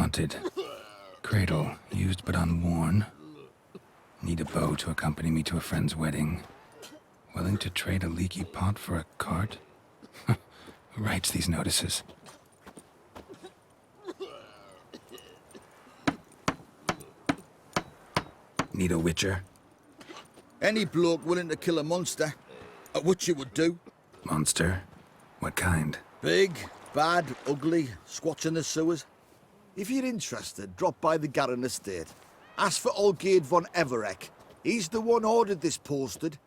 wanted. Cradle, used but unworn. Need a bow to accompany me to a friend's wedding. Willing to trade a leaky pot for a cart? Who writes these notices? Need a witcher? Any bloke willing to kill a monster. A witcher would do. Monster? What kind? Big, bad, ugly, squats in the sewers. If you're interested, drop by the Garren estate. Ask for Olgierd von Everec. He's the one ordered this posted.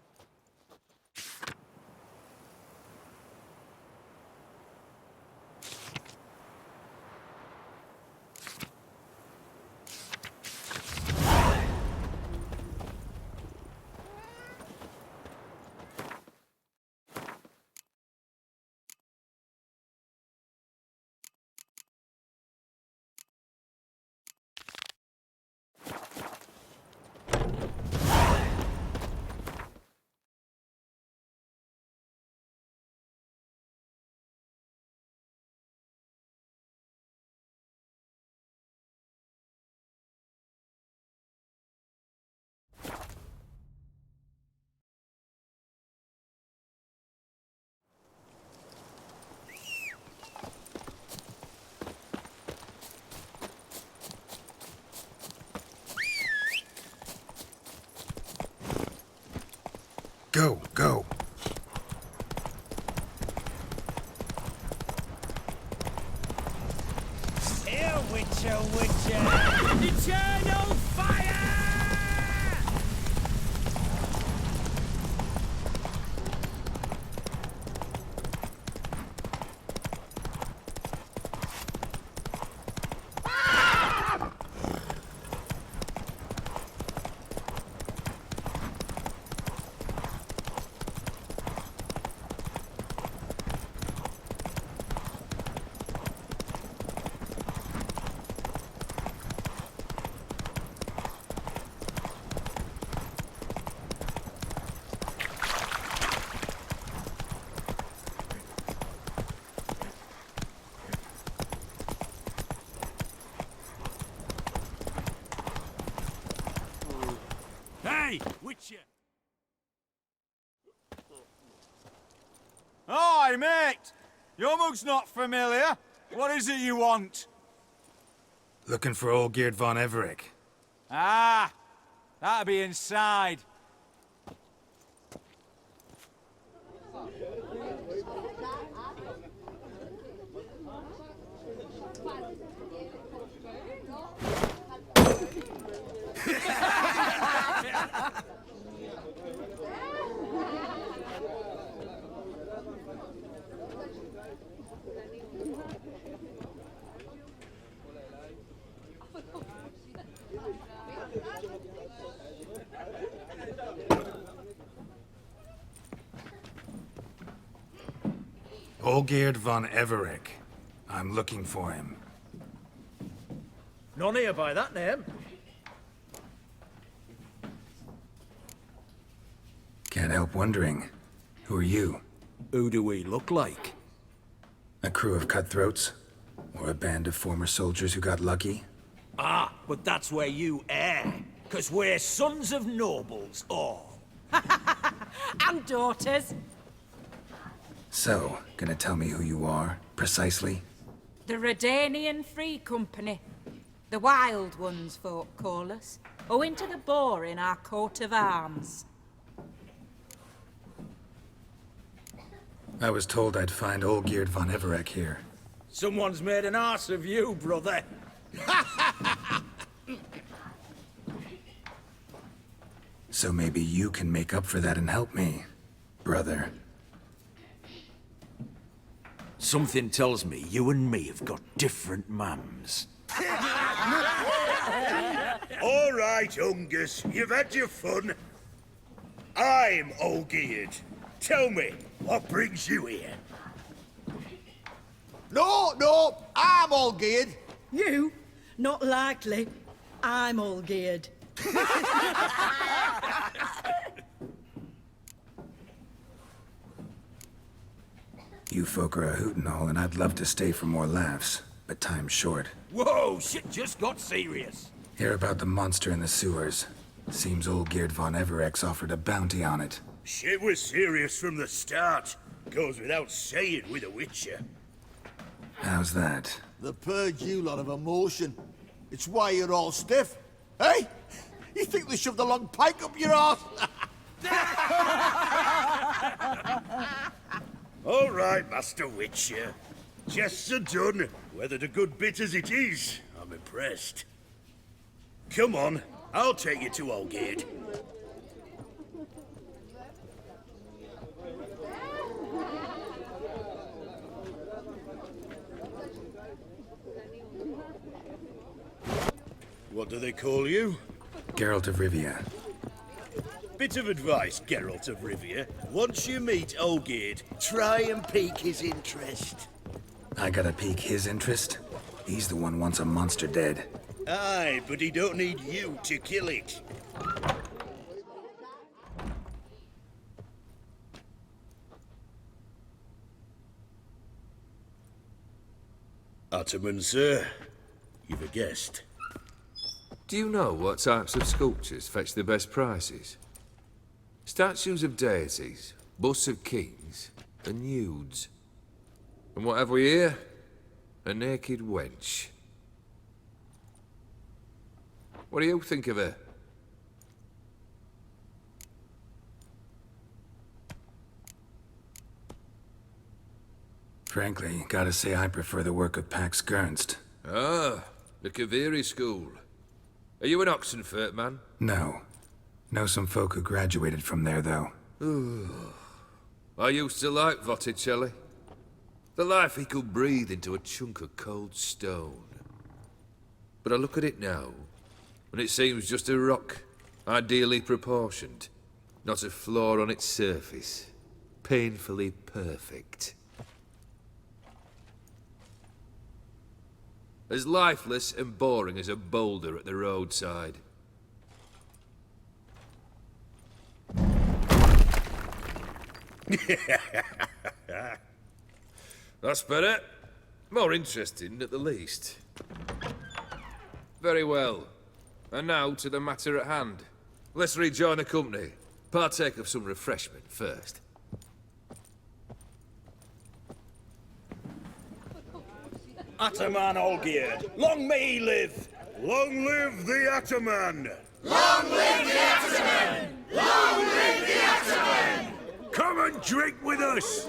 Go, go. Here, Witcher, Witcher! Eternal fire! Hey, Witcher! Hi, mate! Your mug's not familiar. What is it you want? Looking for Olgierd von Everec. Ah, that'll be inside. Olgierd von Everec. I'm looking for him. None here by that name. Can't help wondering. Who are you? Who do we look like? A crew of cutthroats? Or a band of former soldiers who got lucky? Ah, but that's where you err. 'Cause we're sons of nobles, all. And daughters. So, gonna tell me who you are, precisely? The Redanian Free Company. The Wild Ones, folk call us. Owing to the boar in our coat of arms. I was told I'd find Olgierd von Everec here. Someone's made an arse of you, brother. So maybe you can make up for that and help me, brother. Something tells me you and me have got different mums. All right, Ungus, you've had your fun. I'm Olgierd. Tell me, what brings you here? No, I'm Olgierd. You? Not likely. I'm all geared. You folk are a hoot and all, and I'd love to stay for more laughs. but time's short. Whoa, shit just got serious. Hear about the monster in the sewers. Seems old Geert von Everex offered a bounty on it. Shit was serious from the start. Goes without saying with a Witcher. How's that? The purge you lot of emotion. It's why you're all stiff. Hey? You think they shoved a long pike up your arse? All right, Master Witcher. Jests are done. Whether the good bit as it is, I'm impressed. Come on, I'll take you to Olgate. What do they call you? Geralt of Rivia. Bit of advice, Geralt of Rivia. Once you meet Olgate, try and pique his interest. I gotta pique his interest? He's the one wants a monster dead. Aye, but he don't need you to kill it. Ataman, sir. You've a guest. Do you know what types of sculptures fetch the best prices? Statues of deities, busts of kings, and nudes. And what have we here? A naked wench. What do you think of her? Frankly, gotta say I prefer the work of Pax Gernst. Ah, the Kaviri school. Are you an Oxenfurt man? No. Know some folk who graduated from there, though. I used to like Botticelli. The life he could breathe into a chunk of cold stone. But I look at it now, and it seems just a rock, ideally proportioned. Not a flaw on its surface. Painfully perfect. As lifeless and boring as a boulder at the roadside. That's better. More interesting, at the least. Very well. And now to the matter at hand. Let's rejoin the company. Partake of some refreshment first. Ataman Olgierd, long may he live! Long live the Ataman! Come and drink with us!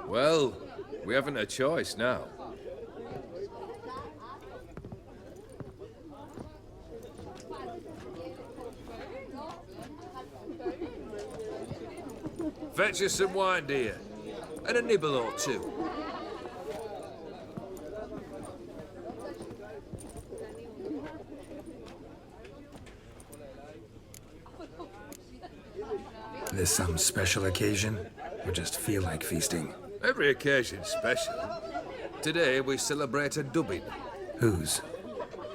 Well, we haven't a choice now. Fetch us some wine, dear. And a nibble or two. This some special occasion? Or just feel like feasting? Every occasion's special. Today we celebrate a dubbing. Whose?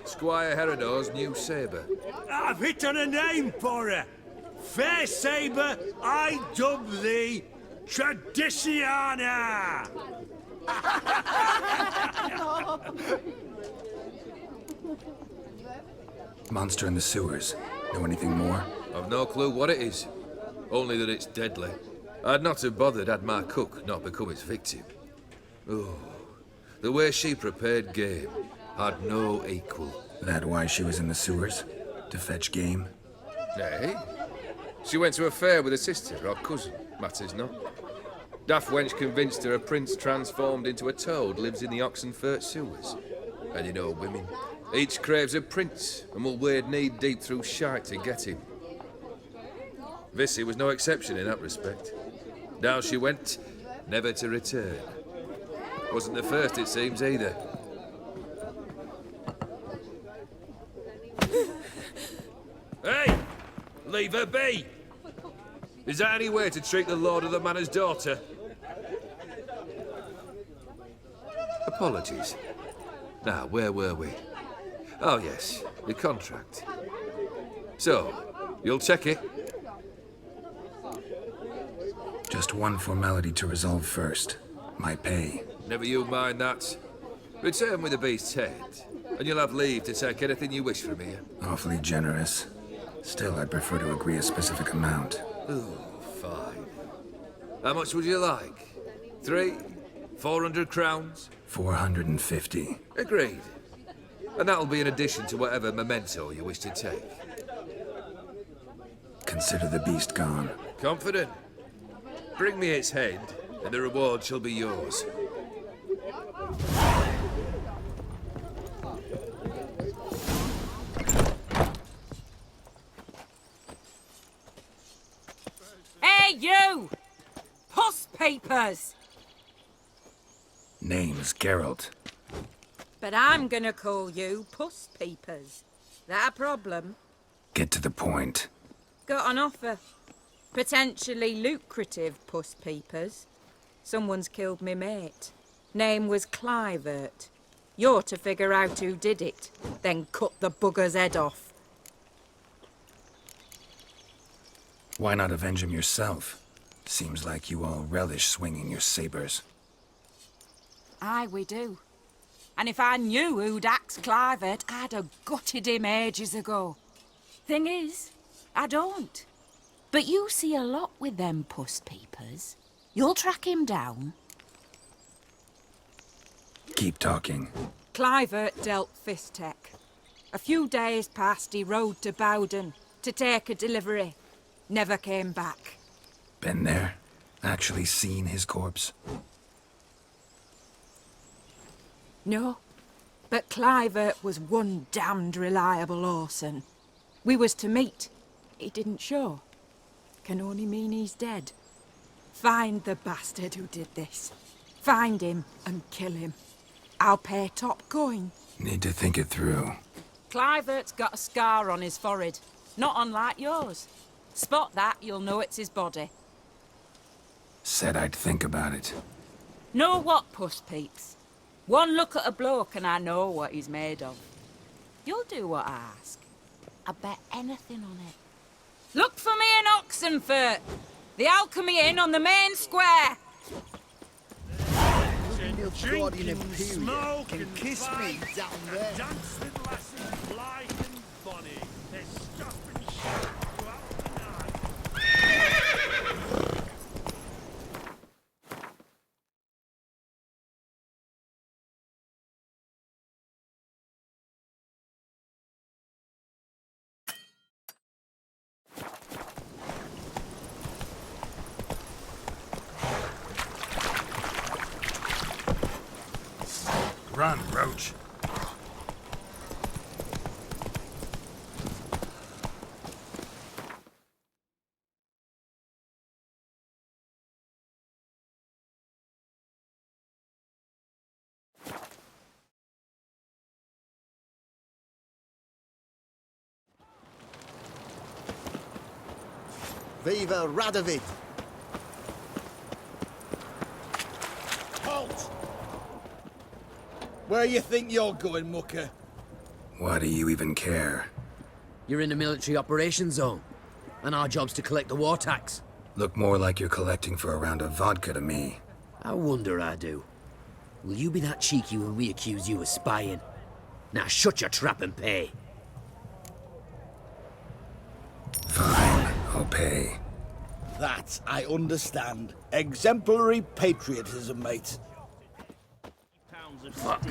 Squire Herodor's new sabre. I've hit on a name for her. Fair Sabre, I dub thee Tradiciana! Monster in the sewers. Know anything more? I've no clue what it is. Only that it's deadly. I'd not have bothered had my cook not become its victim. Oh, the way she prepared game had no equal. That why she was in the sewers? To fetch game? Nay. She went to a fair with a sister or cousin, matters not. Daft wench convinced her a prince transformed into a toad lives in the Oxenfurt sewers. And you know women. Each craves a prince and will wade knee-deep through shite to get him. Vissy was no exception in that respect. Down she went, never to return. Wasn't the first, it seems, either. Hey! Leave her be! Is that any way to treat the lord of the manor's daughter? Apologies. Now, where were we? Oh, yes, the contract. So, you'll check it? Just one formality to resolve first. My pay. Never you mind that. Return with the beast's head, and you'll have leave to take anything you wish from here. Awfully generous. Still, I'd prefer to agree a specific amount. Ooh, fine. How much would you like? 3? 400 crowns? 450. Agreed. And that'll be in addition to whatever memento you wish to take. Consider the beast gone. Confident? Bring me its head, and the reward shall be yours. Hey, you! Puss papers! Name's Geralt. But I'm gonna call you Puss Peepers. That a problem? Get to the point. Got an offer. Potentially lucrative Puss Peepers. Someone's killed me mate. Name was Clivert. You're to figure out who did it, then cut the bugger's head off. Why not avenge him yourself? Seems like you all relish swinging your sabers. Aye, we do. And if I knew who'd axed Clivert, I'd have gutted him ages ago. Thing is, I don't. But you see a lot with them Puss Peepers. You'll track him down. Keep talking. Clivert dealt Fistek. A few days passed, he rode to Bowden to take a delivery. Never came back. Been there? Actually seen his corpse? No, but Clivert was one damned reliable Orson. We was to meet. He didn't show. Can only mean he's dead. Find the bastard who did this. Find him and kill him. I'll pay top coin. Need to think it through. Clivert's got a scar on his forehead, not unlike yours. Spot that, you'll know it's his body. Said I'd think about it. Know what, Puss Peeps? One look at a bloke and I know what he's made of. You'll do what I ask. I bet anything on it. Look for me in Oxenfurt! The Alchemy Inn on the main square! Guardian Imperial smoke can and kiss me fight down and there. dance with lasses blithe and bonny. There's stuff and shout throughout the night. Run, Roach. Viva Radovid! Halt! Where you think you're going, mucker? Why do you even care? You're in the military operations zone, and our job's to collect the war tax. Look more like you're collecting for a round of vodka to me. I wonder I do. Will you be that cheeky when we accuse you of spying? Now shut your trap and pay. Fine, I'll pay. That I understand. Exemplary patriotism, mate. Fuck.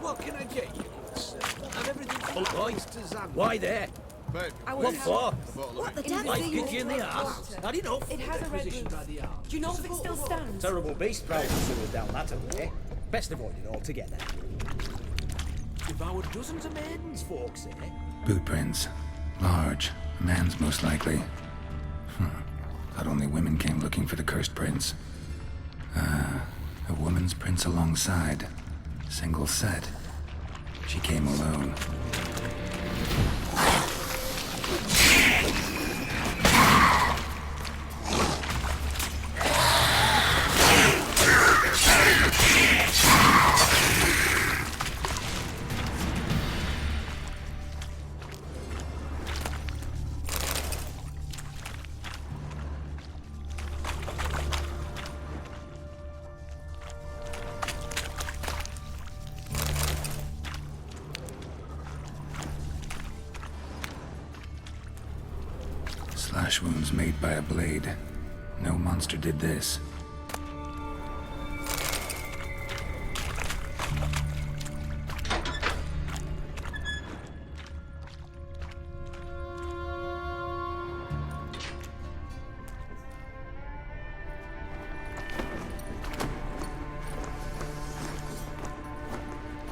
What can I get you? And everything Why there? What for? What the devil? Like kick you in the ass? Not enough. It has a red roof. Do you know if it still stands? Terrible beast prowling sewers down that way. Best avoid it altogether. devoured dozens of maidens, folks, eh? Boot prints. Large. A man's most likely. Thought only women came looking for the cursed prince. A woman's prints alongside. Single set. She came alone. Slash wounds made by a blade. No monster did this.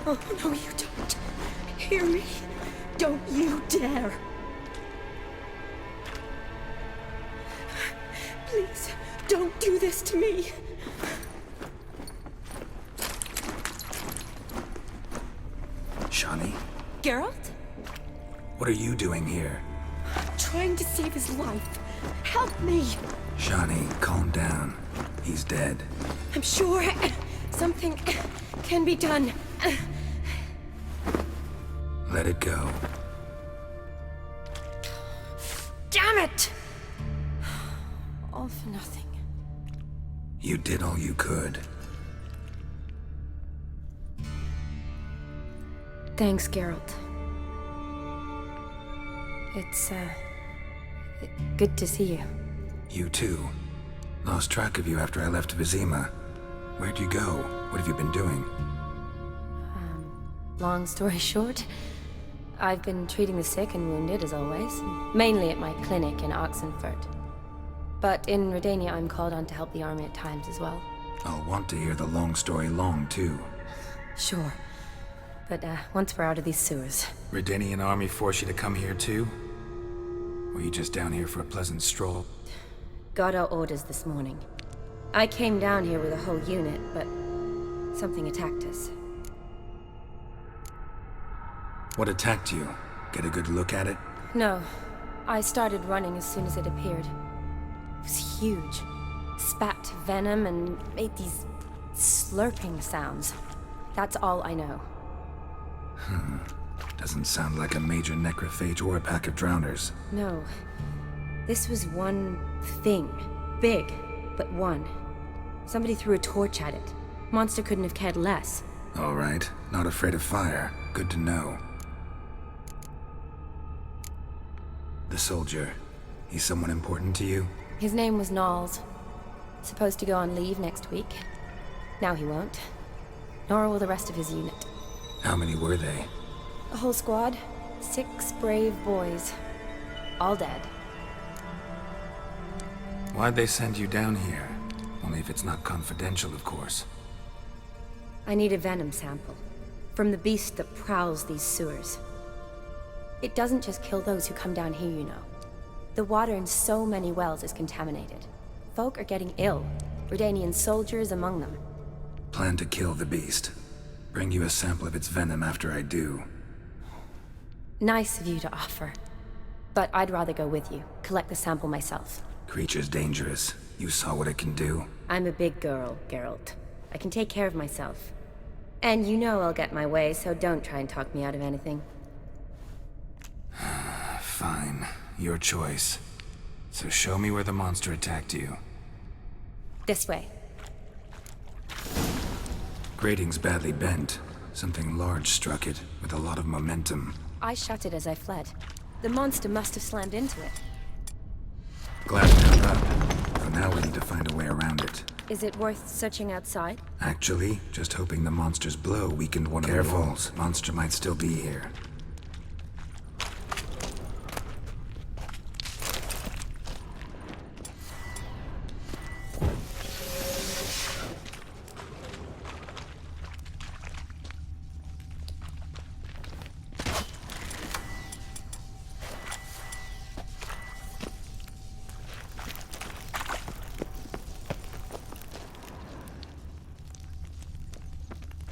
Oh, no, you don't. Hear me? Don't you dare. Please, don't do this to me. Shani, Geralt? what are you doing here? Trying to save his life. Help me. Shani, calm down. He's dead. I'm sure something can be done. Let it go. Damn it! All for nothing. You did all you could. Thanks, Geralt. It's, good to see you. You too. Lost track of you after I left Vizima. Where'd you go? What have you been doing? Long story short, I've been treating the sick and wounded, as always. Mainly at my clinic in Oxenfurt. But in Redania, I'm called on to help the army at times as well. I'll want to hear the long story long, too. Sure. But, once we're out of these sewers. Redanian army forced you to come here, too? Were you just down here for a pleasant stroll? Got our orders this morning. I came down here with a whole unit, but something attacked us. What attacked you? Get a good look at it? No. I started running as soon as it appeared. It was huge. Spat venom and made these slurping sounds. That's all I know. Doesn't sound like a major necrophage or a pack of drowners. No. This was one thing. Big, but one. Somebody threw a torch at it. Monster couldn't have cared less. All right. Not afraid of fire. Good to know. The soldier. He's someone important to you? His name was Knowles. Supposed to go on leave next week. Now he won't. Nor will the rest of his unit. How many were they? A whole squad. 6 brave boys. All dead. Why'd they send you down here? Only if it's not confidential, of course. I need a venom sample. From the beast that prowls these sewers. It doesn't just kill those who come down here, you know. The water in so many wells is contaminated. Folk are getting ill. Redanian soldiers among them. Plan to kill the beast. Bring you a sample of its venom after I do. Nice of you to offer. But I'd rather go with you. Collect the sample myself. Creature's dangerous. You saw what it can do. I'm a big girl, Geralt. I can take care of myself. And you know I'll get my way, so don't try and talk me out of anything. Fine. Your choice. So show me where the monster attacked you. This way. Grating's badly bent. Something large struck it, with a lot of momentum. I shut it as I fled. The monster must have slammed into it. Glass down up. For now we need to find a way around it. Is it worth searching outside? Actually, just hoping the monster's blow weakened one of the walls. Monster might still be here.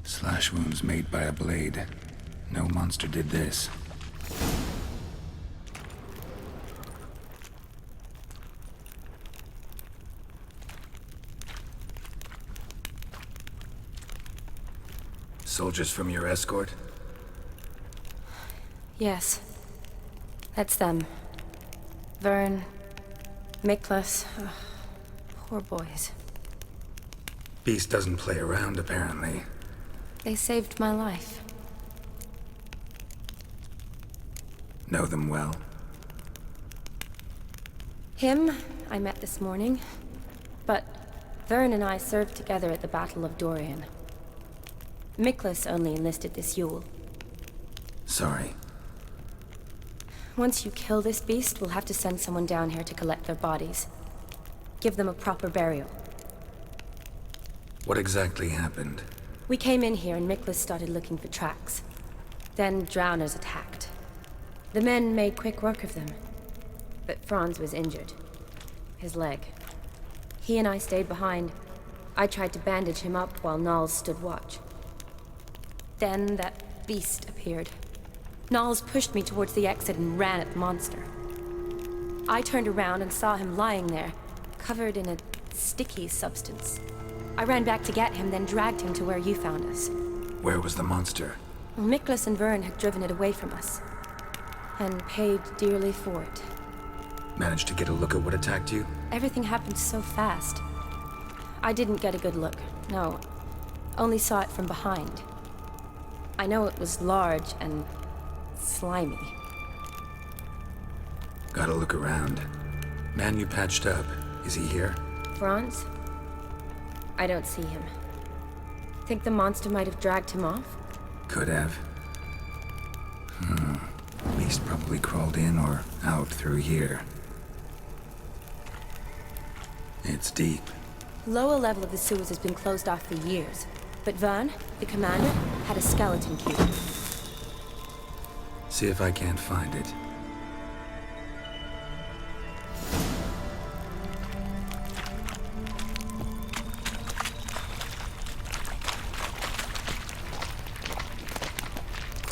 Slash wounds made by a blade. No monster did this. Soldiers from your escort? Yes. That's them. Vern, Miklas. Poor boys. Beast doesn't play around, apparently. They saved my life. Know them well? Him, I met this morning. But Vern and I served together at the Battle of Dorian. Miklas only enlisted this Yule. Sorry. Once you kill this beast, we'll have to send someone down here to collect their bodies. Give them a proper burial. What exactly happened? We came in here and Miklas started looking for tracks. Then drowners attacked. The men made quick work of them. But Franz was injured. His leg. He and I stayed behind. I tried to bandage him up while Nals stood watch. Then that beast appeared. Nals pushed me towards the exit and ran at the monster. I turned around and saw him lying there, covered in a sticky substance. I ran back to get him, then dragged him to where you found us. Where was the monster? Well, Miklas and Vern had driven it away from us. And paid dearly for it. Managed to get a look at what attacked you? Everything happened so fast. I didn't get a good look, no. Only saw it from behind. I know it was large and slimy. Gotta look around. Man you patched up, is he here? Franz? I don't see him. Think the monster might have dragged him off? Could have. Beast probably crawled in or out through here. It's deep. Lower level of the sewers has been closed off for years. But Vern, the commander, had a skeleton cube. See if I can't find it.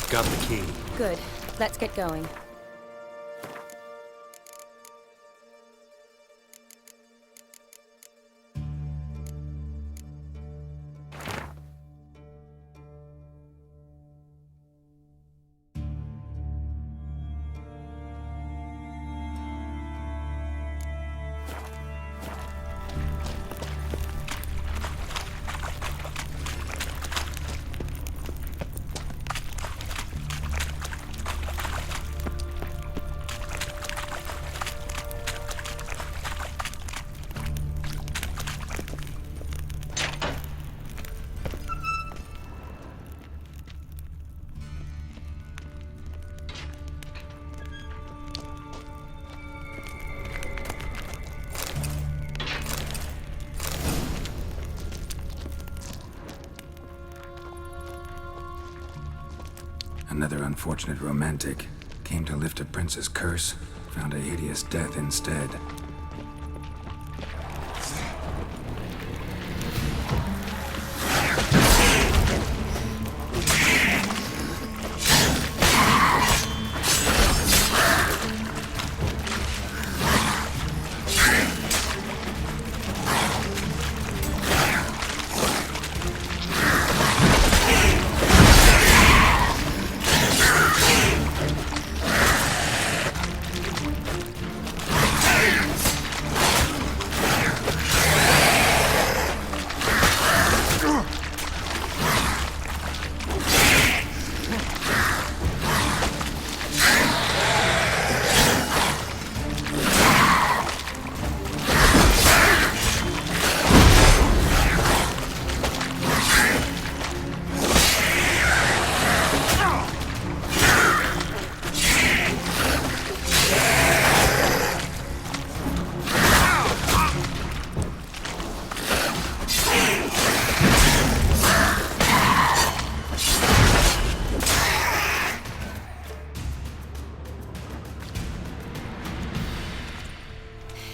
Got the key. Good. Let's get going. Another unfortunate romantic. Came to lift a prince's curse, found a hideous death instead.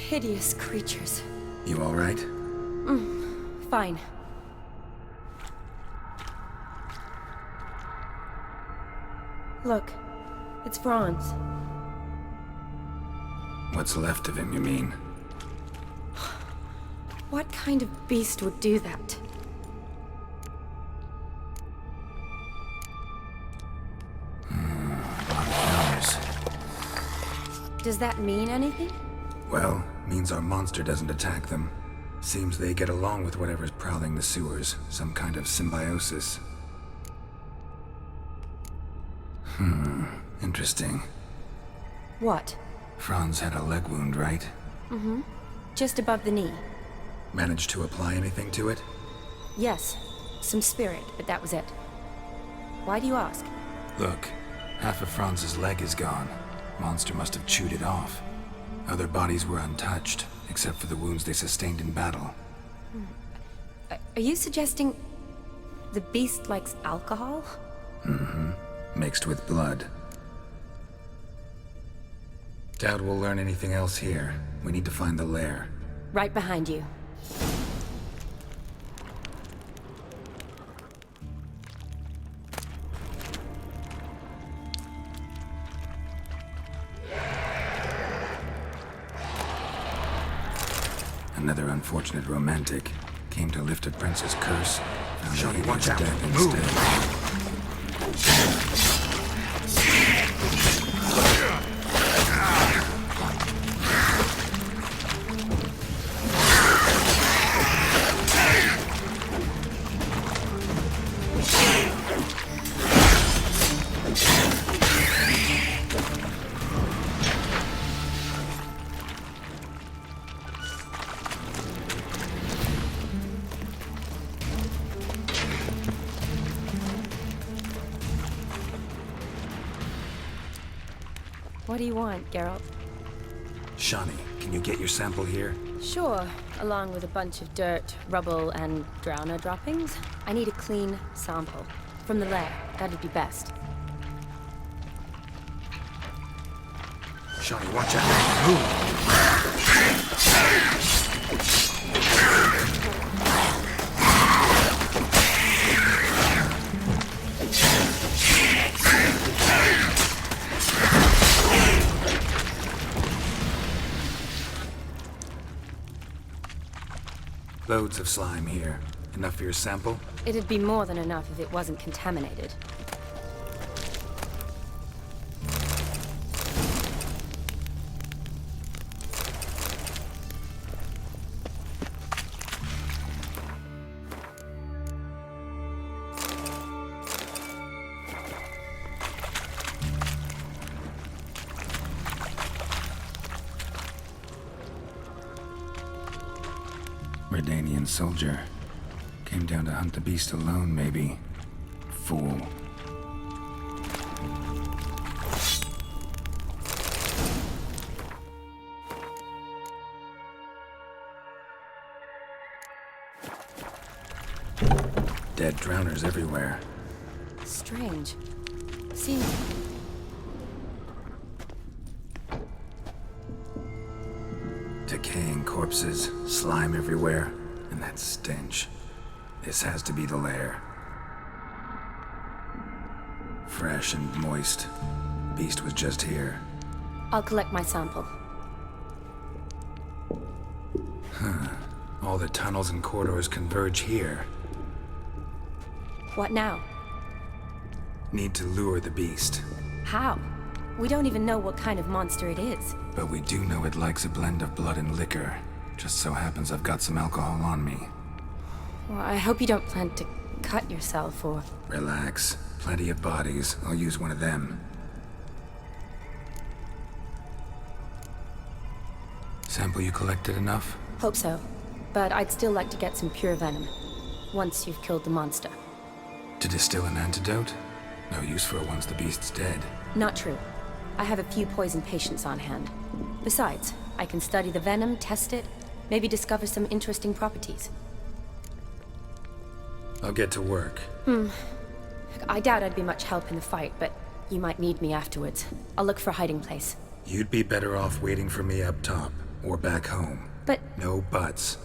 Hideous creatures. You all right? Fine. Look, it's Franz. What's left of him, you mean? What kind of beast would do that? Does that mean anything? Well, means our monster doesn't attack them. Seems they get along with whatever's prowling the sewers. Some kind of symbiosis. Interesting. What? Franz had a leg wound, right? Just above the knee. Managed to apply anything to it? Yes, some spirit, but that was it. Why do you ask? Look, half of Franz's leg is gone. Monster must have chewed it off. Other bodies were untouched, except for the wounds they sustained in battle. Are you suggesting the beast likes alcohol? Mixed with blood. Doubt we'll learn anything else here. We need to find the lair. Right behind you. Another unfortunate romantic. Came to lift a prince's curse. Found Johnny, out he watch was out. dead Move. instead. What do you want, Geralt? Shani, can you get your sample here? Sure, along with a bunch of dirt, rubble, and drowner droppings. I need a clean sample. From the lair, that'd be best. Shani, watch out. Move. Loads of slime here. Enough for your sample? It'd be more than enough if it wasn't contaminated. Redanian soldier. Came down to hunt the beast alone, maybe. Fool. Dead drowners everywhere. Strange. Seems... Decaying corpses, slime everywhere, and that stench. This has to be the lair. Fresh and moist. Beast was just here. I'll collect my sample. All the tunnels and corridors converge here. What now? Need to lure the beast. How? We don't even know what kind of monster it is. But we do know it likes a blend of blood and liquor. Just so happens I've got some alcohol on me. Well, I hope you don't plan to cut yourself or... Relax. Plenty of bodies. I'll use one of them. Sample you collected enough? Hope so. But I'd still like to get some pure venom. Once you've killed the monster. To distill an antidote? No use for it once the beast's dead. Not true. I have a few poison patients on hand. Besides, I can study the venom, test it, maybe discover some interesting properties. I'll get to work. I doubt I'd be much help in the fight, but you might need me afterwards. I'll look for a hiding place. You'd be better off waiting for me up top, or back home. But... No buts.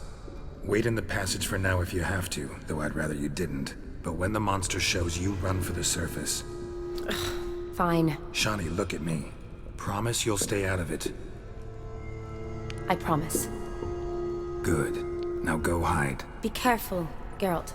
Wait in the passage for now if you have to, though I'd rather you didn't. But when the monster shows, you run for the surface. Fine. Shani, look at me. Promise you'll stay out of it. I promise. Good. Now go hide. Be careful, Geralt.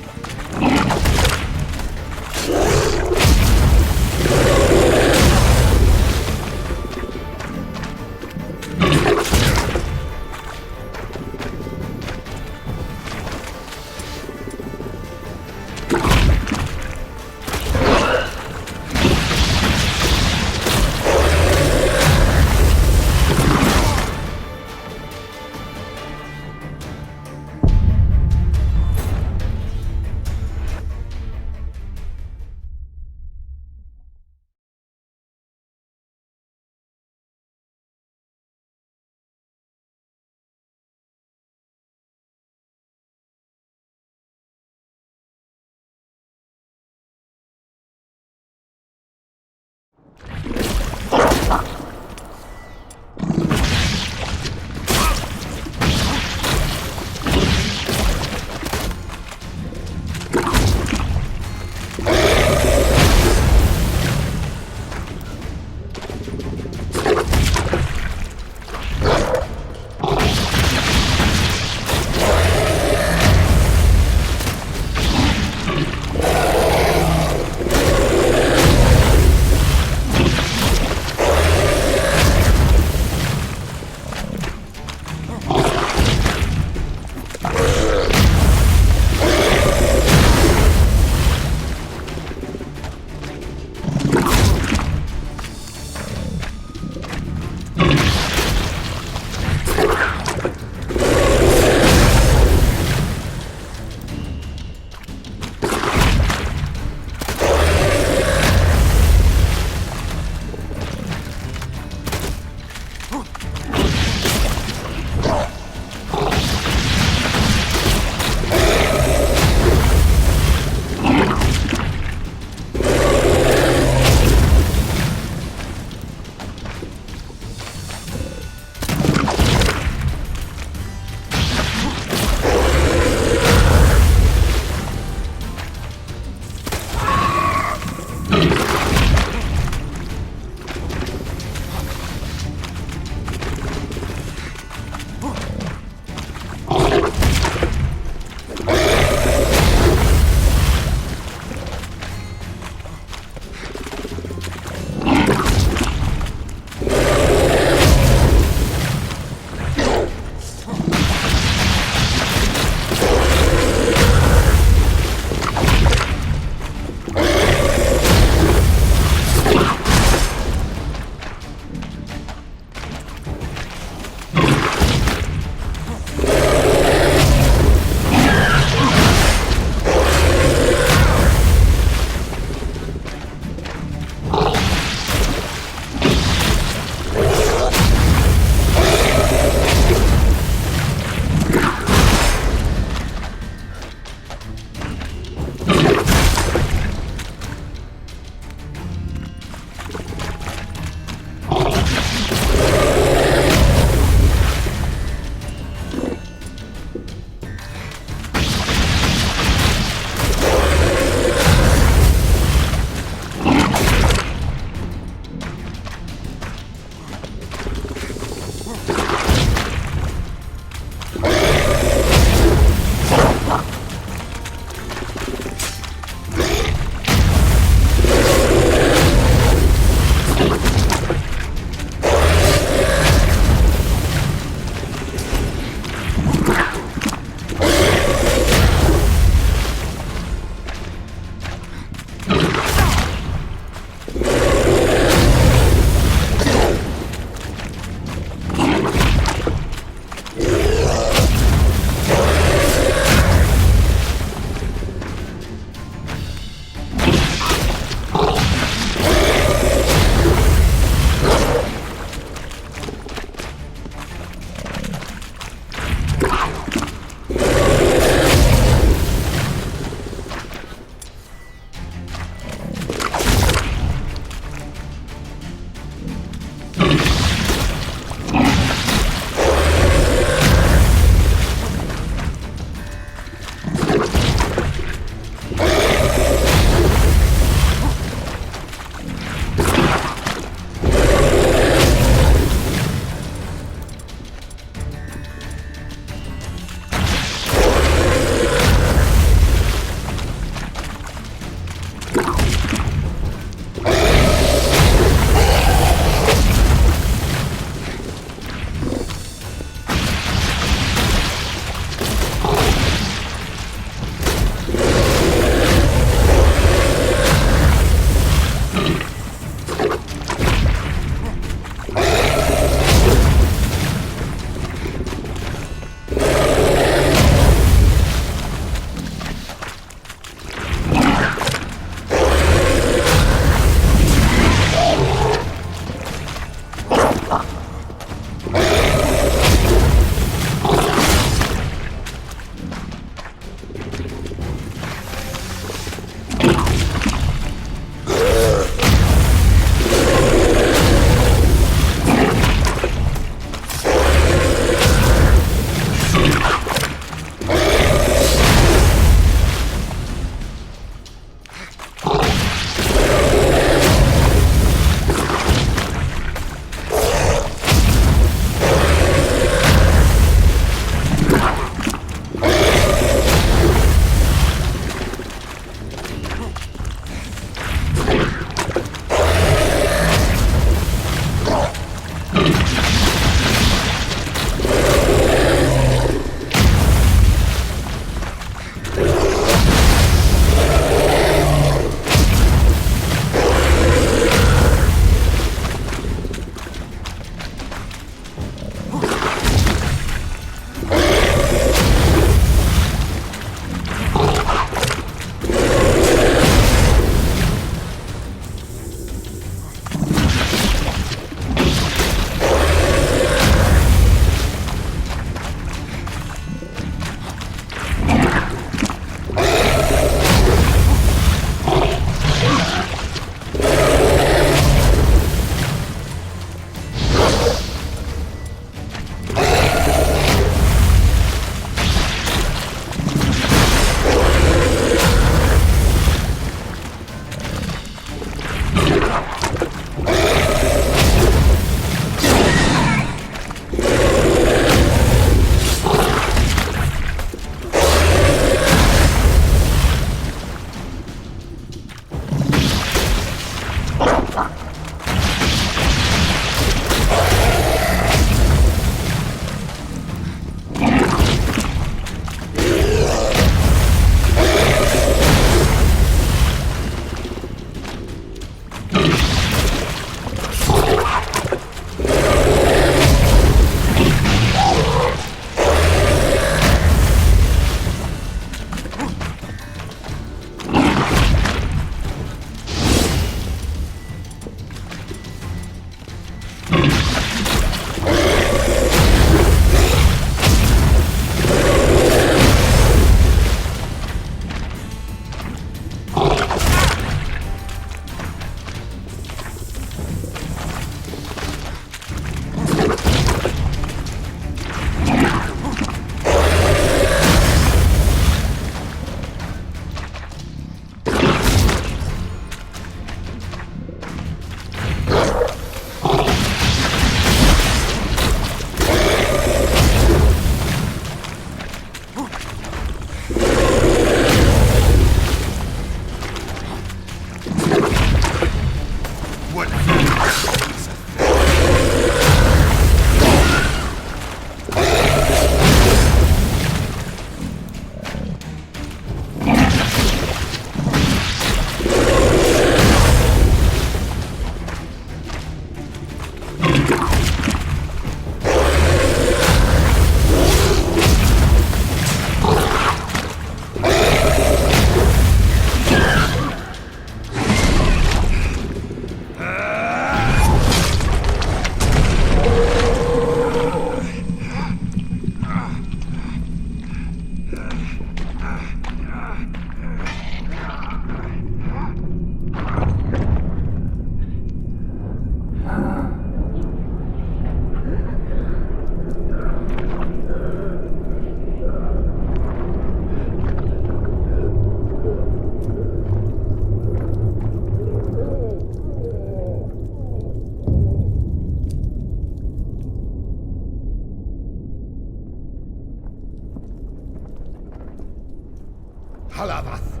Halavath,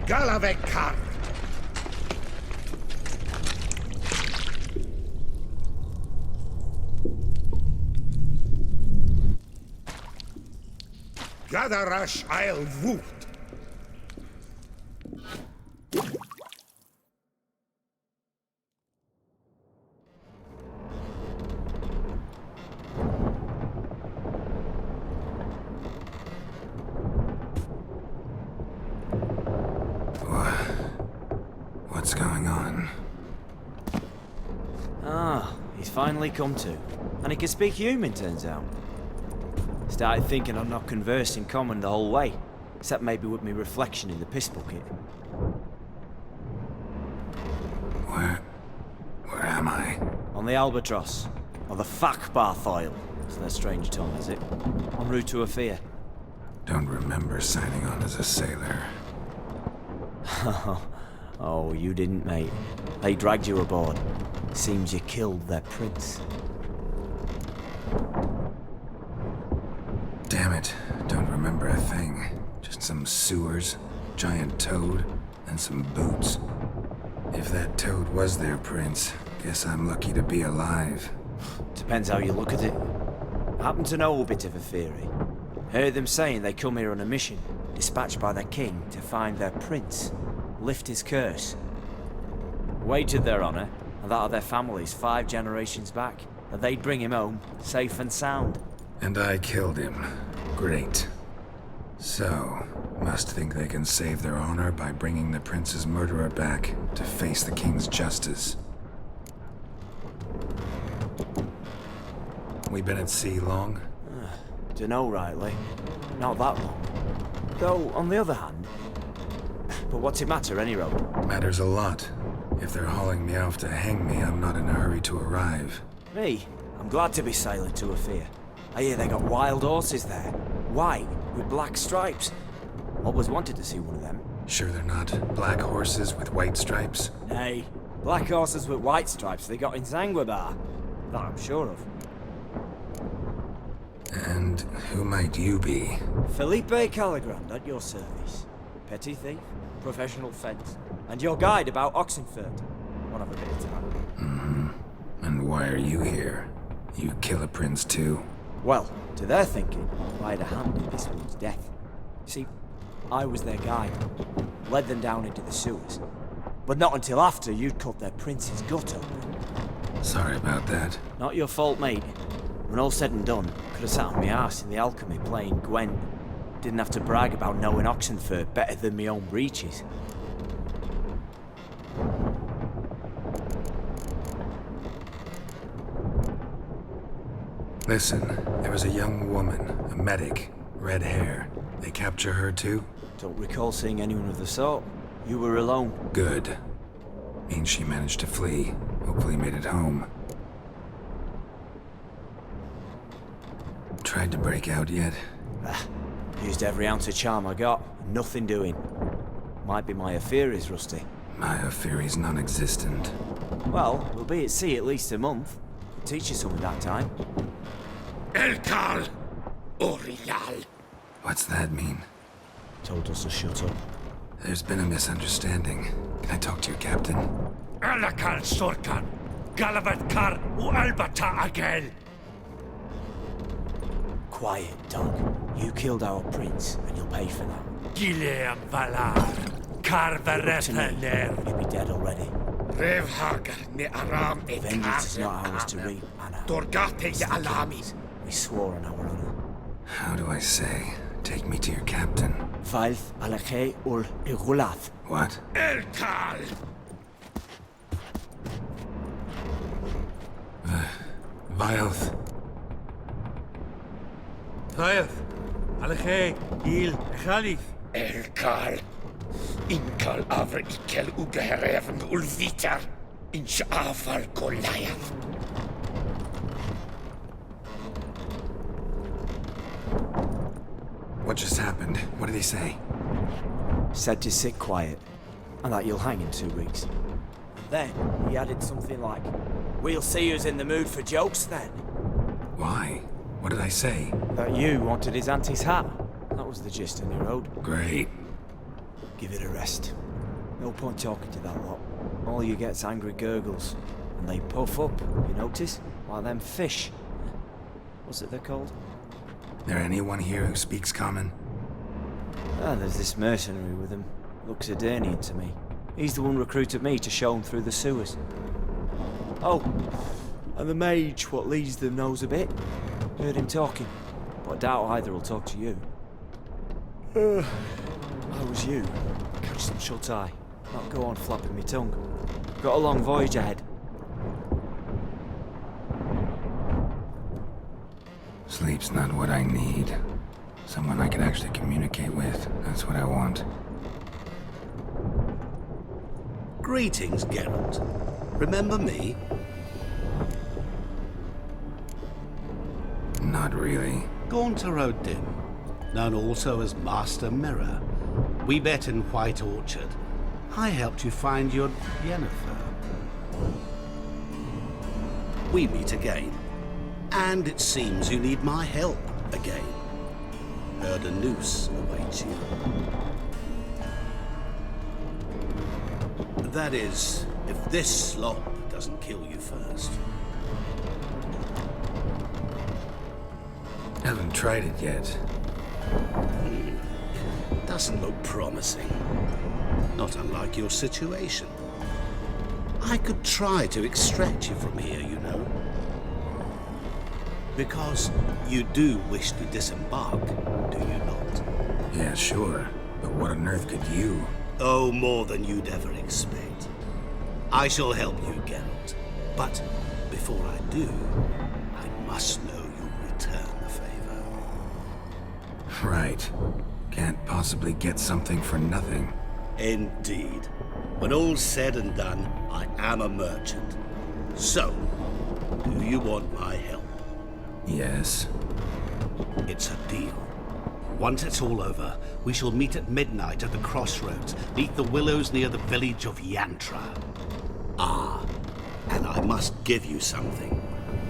Galavekar. Gadarash Isle Woot. What's going on? Ah, he's finally come to. And he can speak human, turns out. Started thinking I'm not conversing common the whole way. Except maybe with me reflection in the piss bucket. Where am I? On the Albatross. Or the Fakbarth Oil, as their strange tongue has it. En route to Ophir. Don't remember signing on as a sailor. Oh, you didn't, mate. They dragged you aboard. Seems you killed their prince. Damn it, don't remember a thing. Just some sewers, giant toad, and some boots. If that toad was their prince, guess I'm lucky to be alive. Depends how you look at it. I happen to know a bit of a theory. Heard them saying they come here on a mission, dispatched by their king to find their prince, lift his curse. Wagered their honor, and that of their families 5 generations back, that they'd bring him home, safe and sound. And I killed him. Great. So, must think they can save their honor by bringing the prince's murderer back to face the king's justice. We been at sea long? Dunno rightly. Not that long. Though, on the other hand... But what's it matter, any road? Matters a lot. If they're hauling me off to hang me, I'm not in a hurry to arrive. Me? I'm glad to be sailing to Ophir. I hear they got wild horses there. White, with black stripes. Always wanted to see one of them. Sure they're not black horses with white stripes? Hey, black horses with white stripes they got in Zanguebar. That I'm sure of. And who might you be? Felipe Caligrand at your service. Petty thief, professional fence, and your guide about Oxenfurt. Wanna have a bit of time? Mm-hmm. And why are you here? You kill a prince too? Well, to their thinking, I had a hand in this one's death. See, I was their guide. Led them down into the sewers. But not until after you'd cut their prince's gut open. Sorry about that. Not your fault, mate. When all said and done, could have sat on my arse in the alchemy playing Gwen. Didn't have to brag about knowing Oxenfurt better than my own breeches. Listen, there was a young woman, a medic, red hair. They capture her too? Don't recall seeing anyone of the sort. You were alone. Good. Means she managed to flee. Hopefully made it home. Tried to break out yet? Used every ounce of charm I got. Nothing doing. Might be my Ophiri's rusty. My Ophiri's non-existent. Well, we'll be at sea at least a month. Teach you something that time. Elkal Orial. What's that mean? Told us to shut up. There's been a misunderstanding. Can I talk to your captain? Alakal Sorkan. Galavat Kar u Albata Agel. Quiet, dog. You killed our prince, and you'll pay for that. Gileam Valar. Carverethaner. You'll be dead already. Revhagar ne aram e Vengeance is not ours to reap, Anna. Dorgate ya alamis. We swore on our honor. How do I say? Take me to your captain. Vailth Alakhe ul Igulath. What? Elkal. Vilth. Vaeth. Alche. Il. Khalif. Elkal. Inkal avr ikel ugehereven ulvitar. Inch afal Goliath. What just happened? What did he say? Said to sit quiet, and that you'll hang in 2 weeks. Then he added something like, "We'll see who's in the mood for jokes then." Why? What did I say? That you wanted his auntie's hat. That was the gist in the road. Great. Give it a rest. No point talking to that lot. All you get's angry gurgles. And they puff up, you notice? Like them fish. What's it they're called? There anyone here who speaks common? Ah, there's this mercenary with him. Looks Edirnian to me. He's the one recruited me to show him through the sewers. Oh, and the mage what leads them knows a bit. Heard him talking, but I doubt either will talk to you. How was you? Catch some shut-eye. Not go on flapping me tongue. Got a long voyage ahead. Sleep's not what I need. Someone I can actually communicate with. That's what I want. Greetings, Geralt. Remember me? Not really. Gaunter O'Dim, known also as Master Mirror. We met in White Orchard. I helped you find your Yennefer. We meet again. And it seems you need my help again. Heard a noose awaits you. That is, if this slop doesn't kill you first. Haven't tried it yet. Doesn't look promising. Not unlike your situation. I could try to extract you from here, you know. Because you do wish to disembark, do you not? Yeah, sure. But what on earth could you? Oh, more than you'd ever expect. I shall help you, Geralt. But before I do, I must know you'll return the favor. Right. Can't possibly get something for nothing. Indeed. When all's said and done, I am a merchant. So, do you want my help? Yes. It's a deal. Once it's all over, we shall meet at midnight at the crossroads, beneath the willows near the village of Yantra. Ah, and I must give you something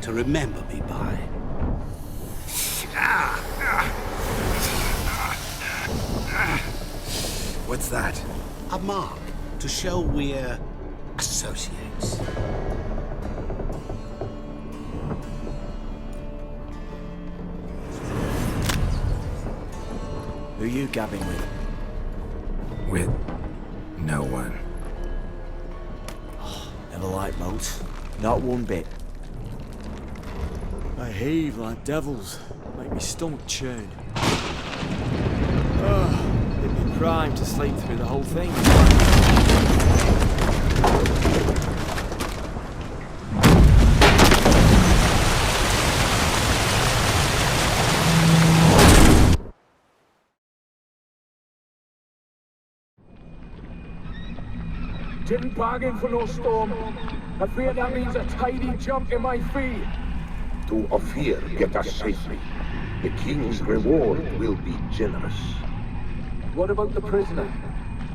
to remember me by. What's that? A mark to show we're associates. Who you gabbing with? With no one. Never liked boats. Not one bit. They heave like devils. Make me stomach churn. It'd be prime to sleep through the whole thing. Didn't bargain for no storm. I fear that means a tidy jump in my fee. To Ophir, get us safely. The king's reward will be generous. What about the prisoner?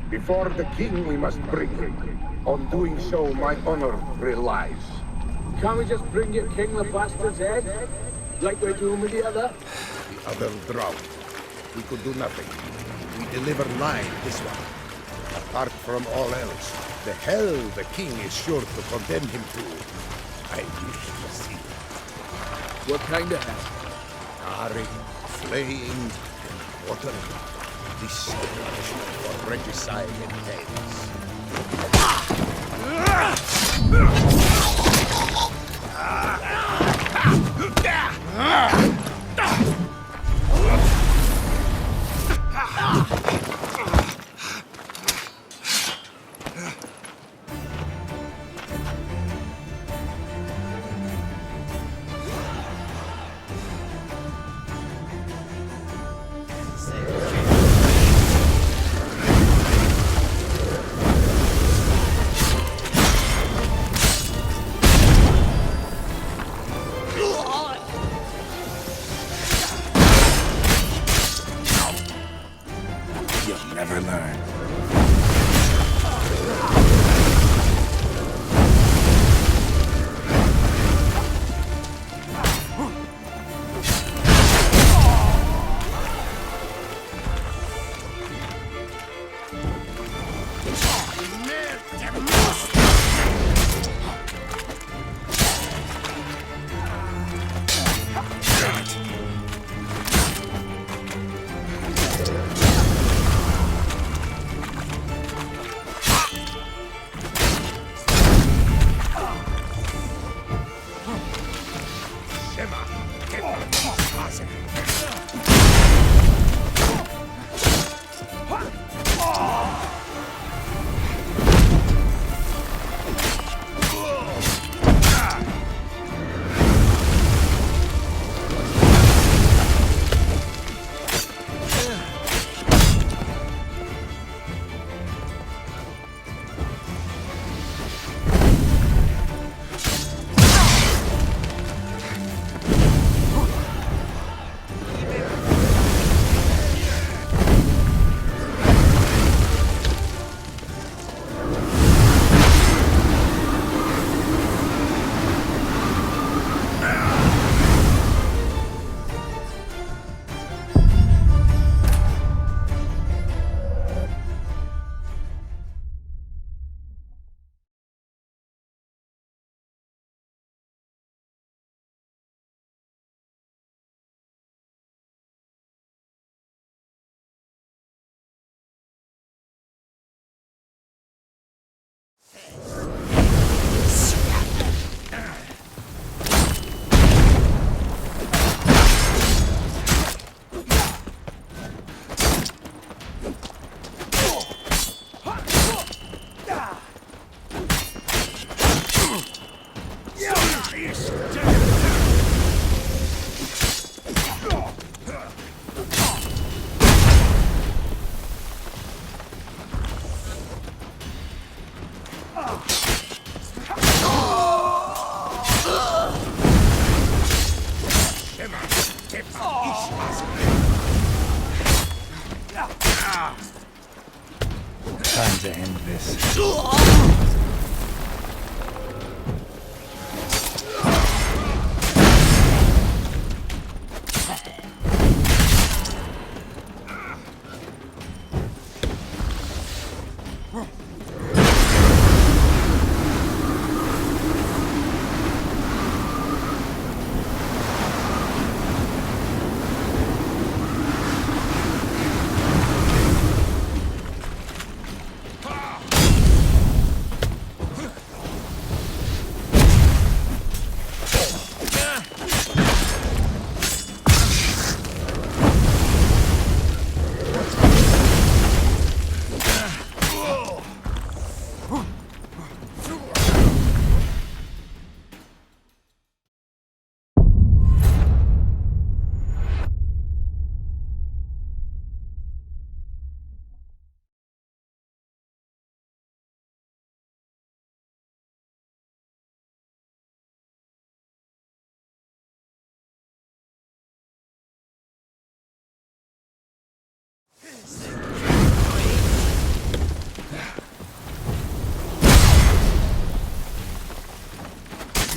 Before the king, we must bring him. On doing so, my honor relies. Can't we just bring your king the bastard's head? Like we're doing with the other? The other drowned. We could do nothing. We deliver live this one. Apart from all else, the hell the king is sure to condemn him to What kind of hell? Charring, flaying, and watering. This is the punishment for regicide and tales. You'll never learn. Time to end this.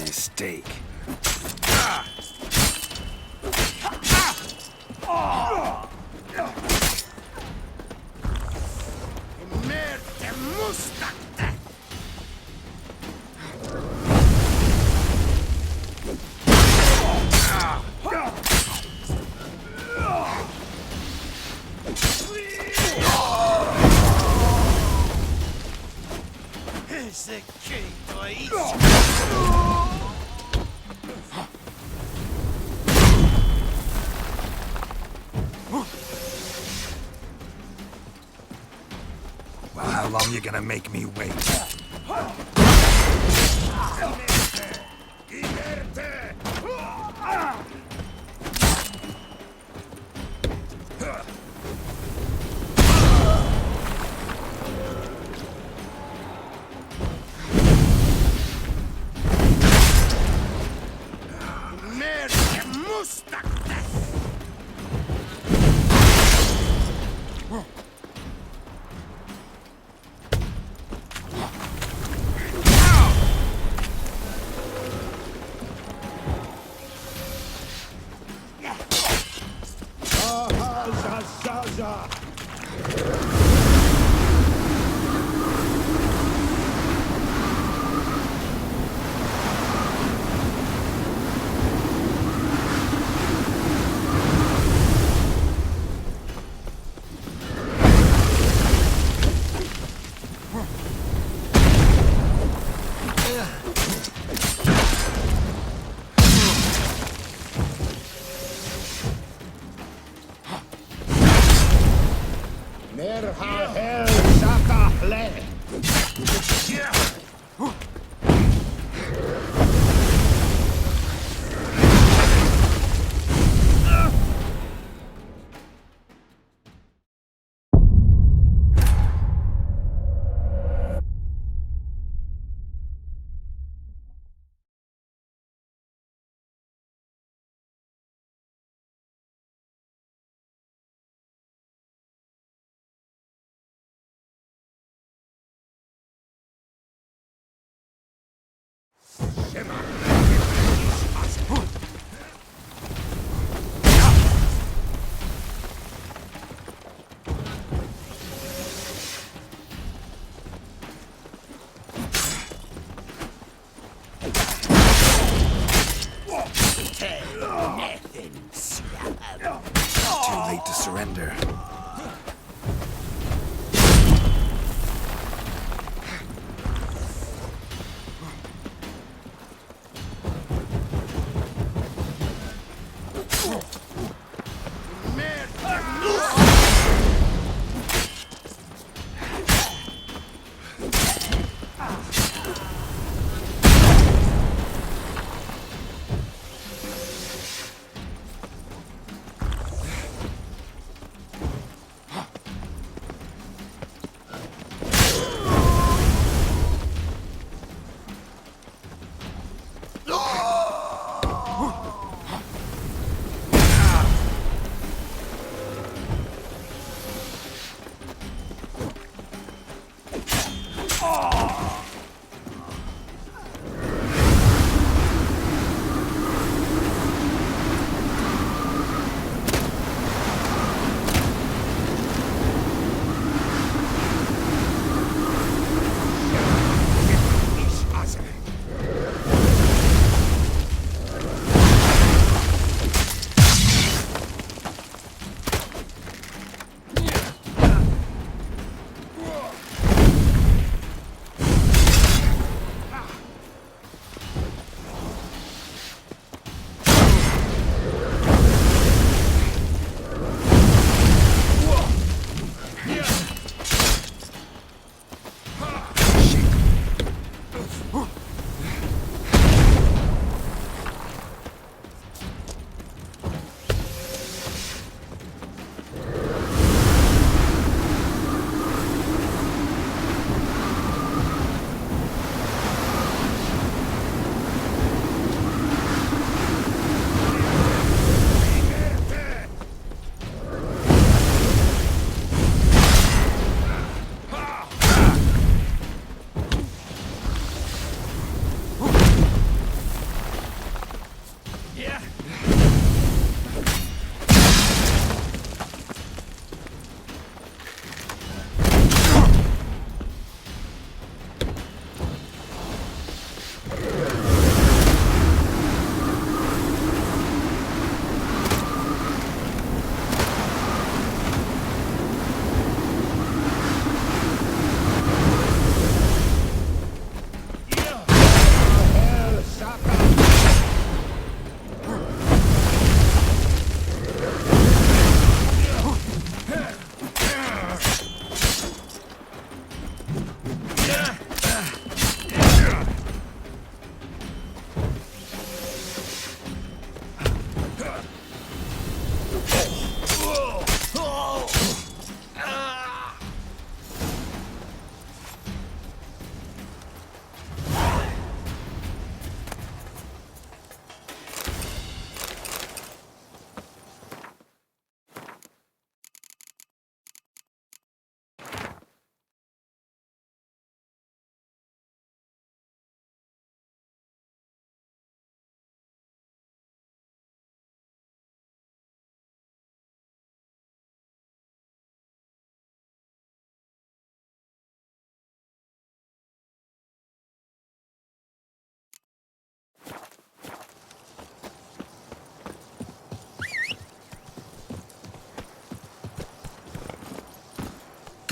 Mistake. long you gonna make me wait? Too late to surrender.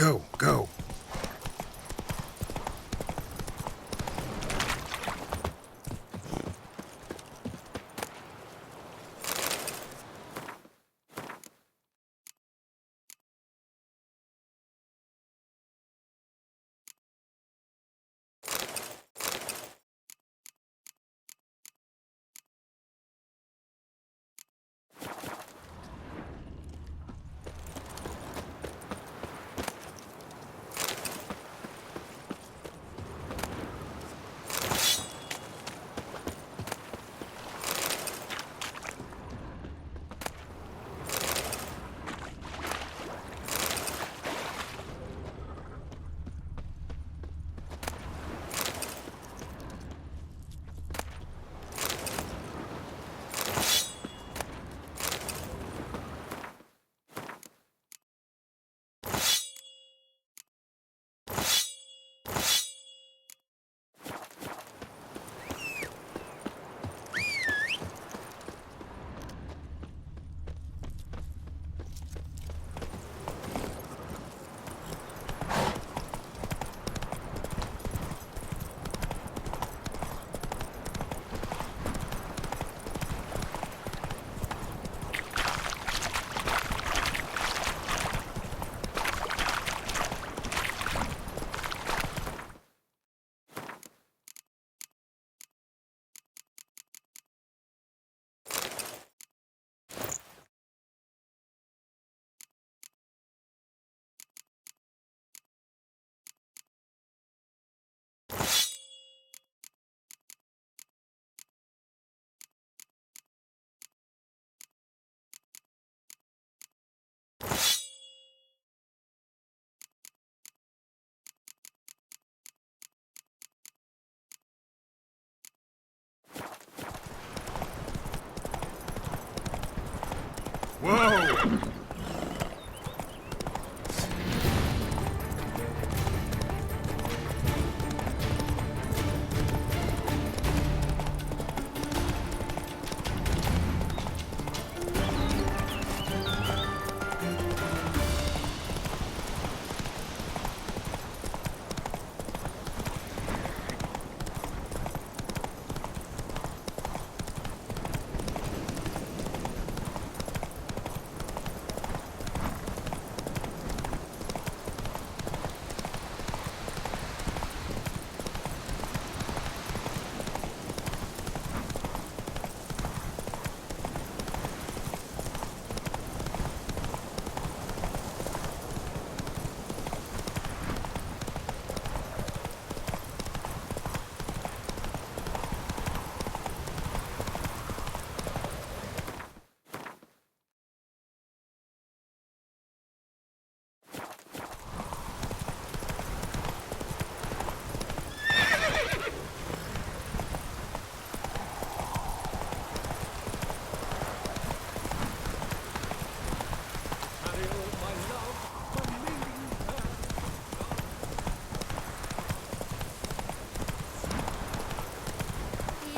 Go, go. Whoa!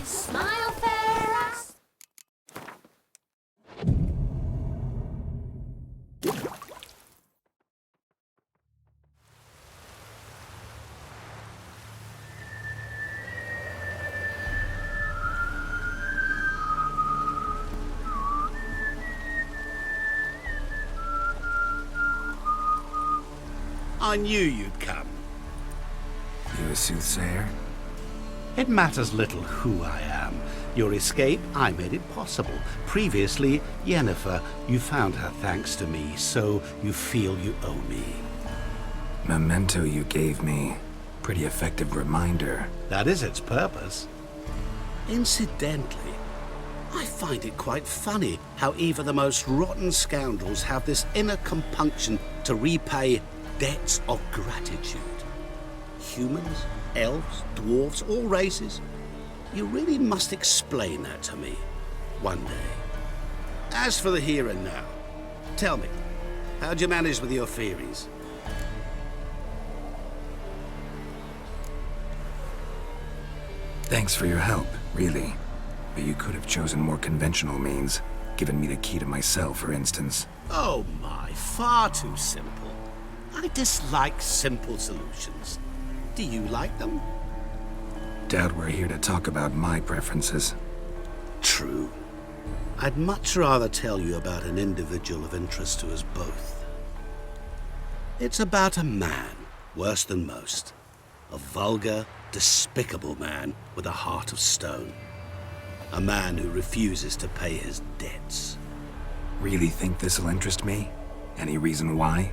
Smile, Ferris. I knew you'd come. You a soothsayer? It matters little who I am. Your escape, I made it possible. Previously, Yennefer, you found her thanks to me, so you feel you owe me. Memento you gave me. Pretty effective reminder. That is its purpose. Incidentally, I find it quite funny how even the most rotten scoundrels have this inner compunction to repay debts of gratitude. Humans, elves, dwarves, all races. You really must explain that to me one day. As for the here and now, tell me, how'd you manage with your theories? Thanks for your help, really. But you could have chosen more conventional means. Given me the key to my cell, for instance. Oh my, far too simple. I dislike simple solutions. Do you like them? Doubt we're here to talk about my preferences. True. I'd much rather tell you about an individual of interest to us both. It's about a man, worse than most. A vulgar, despicable man with a heart of stone. A man who refuses to pay his debts. Really think this'll interest me? Any reason why?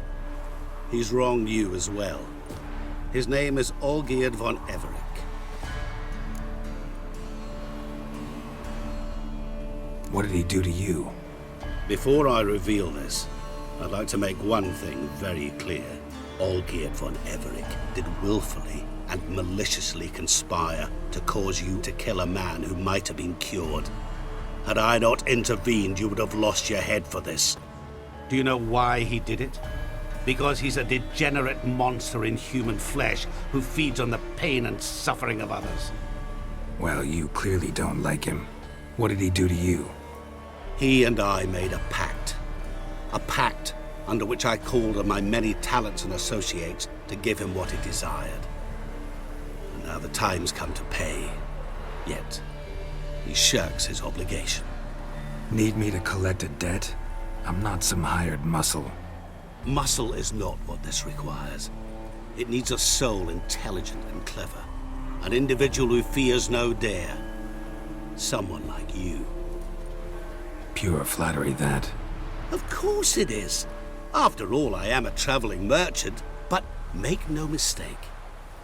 He's wronged you as well. His name is Olgierd von Everec. What did he do to you? Before I reveal this, I'd like to make one thing very clear. Olgierd von Everec did willfully and maliciously conspire to cause you to kill a man who might have been cured. Had I not intervened, you would have lost your head for this. Do you know why he did it? Because he's a degenerate monster in human flesh who feeds on the pain and suffering of others. Well, you clearly don't like him. What did he do to you? He and I made a pact. A pact under which I called on my many talents and associates to give him what he desired. And now the time's come to pay. Yet, he shirks his obligation. Need me to collect a debt? I'm not some hired muscle. Muscle is not what this requires. It needs a soul intelligent and clever. An individual who fears no dare. Someone like you. Pure flattery, that. Of course it is. After all, I am a traveling merchant. But make no mistake,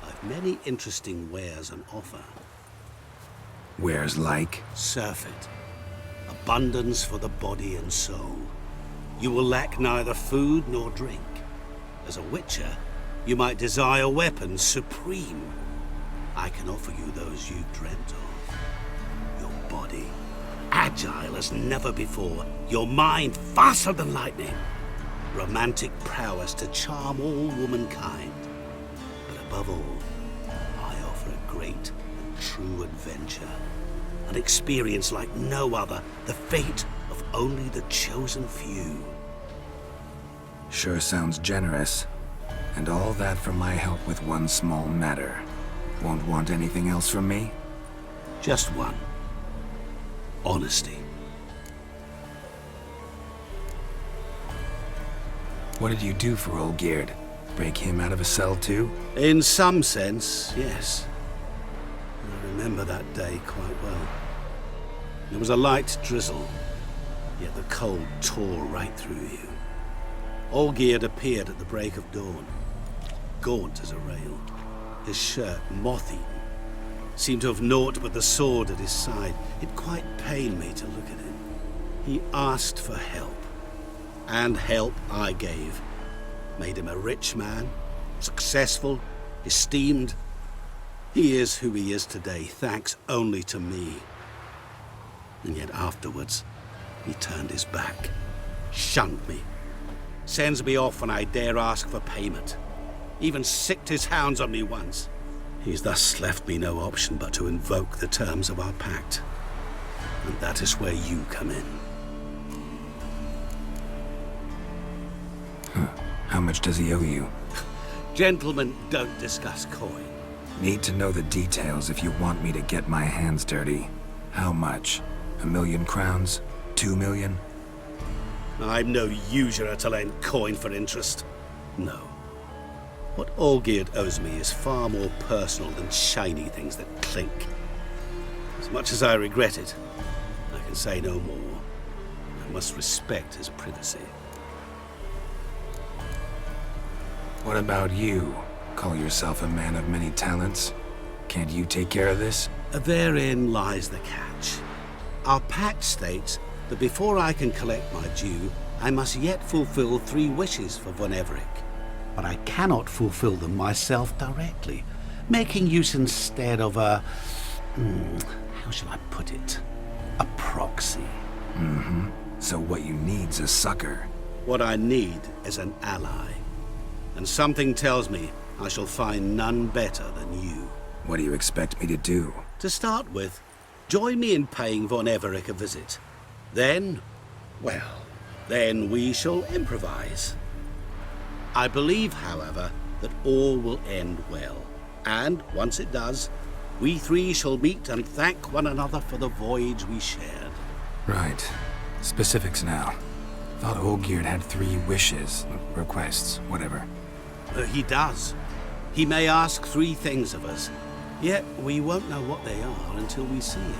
I've many interesting wares on offer. Wares like? Surfeit. Abundance for the body and soul. You will lack neither food nor drink. As a witcher, you might desire weapons supreme. I can offer you those you dreamt of. Your body, agile as never before. Your mind, faster than lightning. Romantic prowess to charm all womankind. But above all, I offer a great and true adventure. An experience like no other. The fate of only the chosen few. Sure sounds generous. And all that for my help with one small matter. Won't want anything else from me? Just one. Honesty. What did you do for Olgierd? Break him out of a cell too? In some sense, yes. I remember that day quite well. There was a light drizzle, yet the cold tore right through you. Olgierd appeared at the break of dawn, gaunt as a rail, his shirt moth-eaten, seemed to have naught but the sword at his side. It quite pained me to look at him. He asked for help, and help I gave. Made him a rich man, successful, esteemed. He is who he is today, thanks only to me. And yet afterwards, he turned his back, shunned me, sends me off when I dare ask for payment, even sicked his hounds on me once. He's thus left me no option but to invoke the terms of our pact. And that is where you come in. How much does he owe you? Gentlemen don't discuss coin. Need to know the details if you want me to get my hands dirty. How much? 1,000,000 crowns? 2,000,000? I'm no usurer to lend coin for interest. No. What Olgierd owes me is far more personal than shiny things that clink. As much as I regret it, I can say no more. I must respect his privacy. What about you? Call yourself a man of many talents? Can't you take care of this? Therein lies the catch. Our pact states that before I can collect my due, I must yet fulfill 3 wishes for von Everec. But I cannot fulfill them myself directly, making use instead of a... how shall I put it? A proxy. Mm-hmm. So what you need's a sucker. What I need is an ally. And something tells me I shall find none better than you. What do you expect me to do? To start with, join me in paying von Everec a visit. Then, well, then we shall improvise. I believe, however, that all will end well. And once it does, we three shall meet and thank one another for the voyage we shared. Right. Specifics now. Thought Olgierd had 3 wishes, requests, whatever. He does. He may ask 3 things of us, yet we won't know what they are until we see him.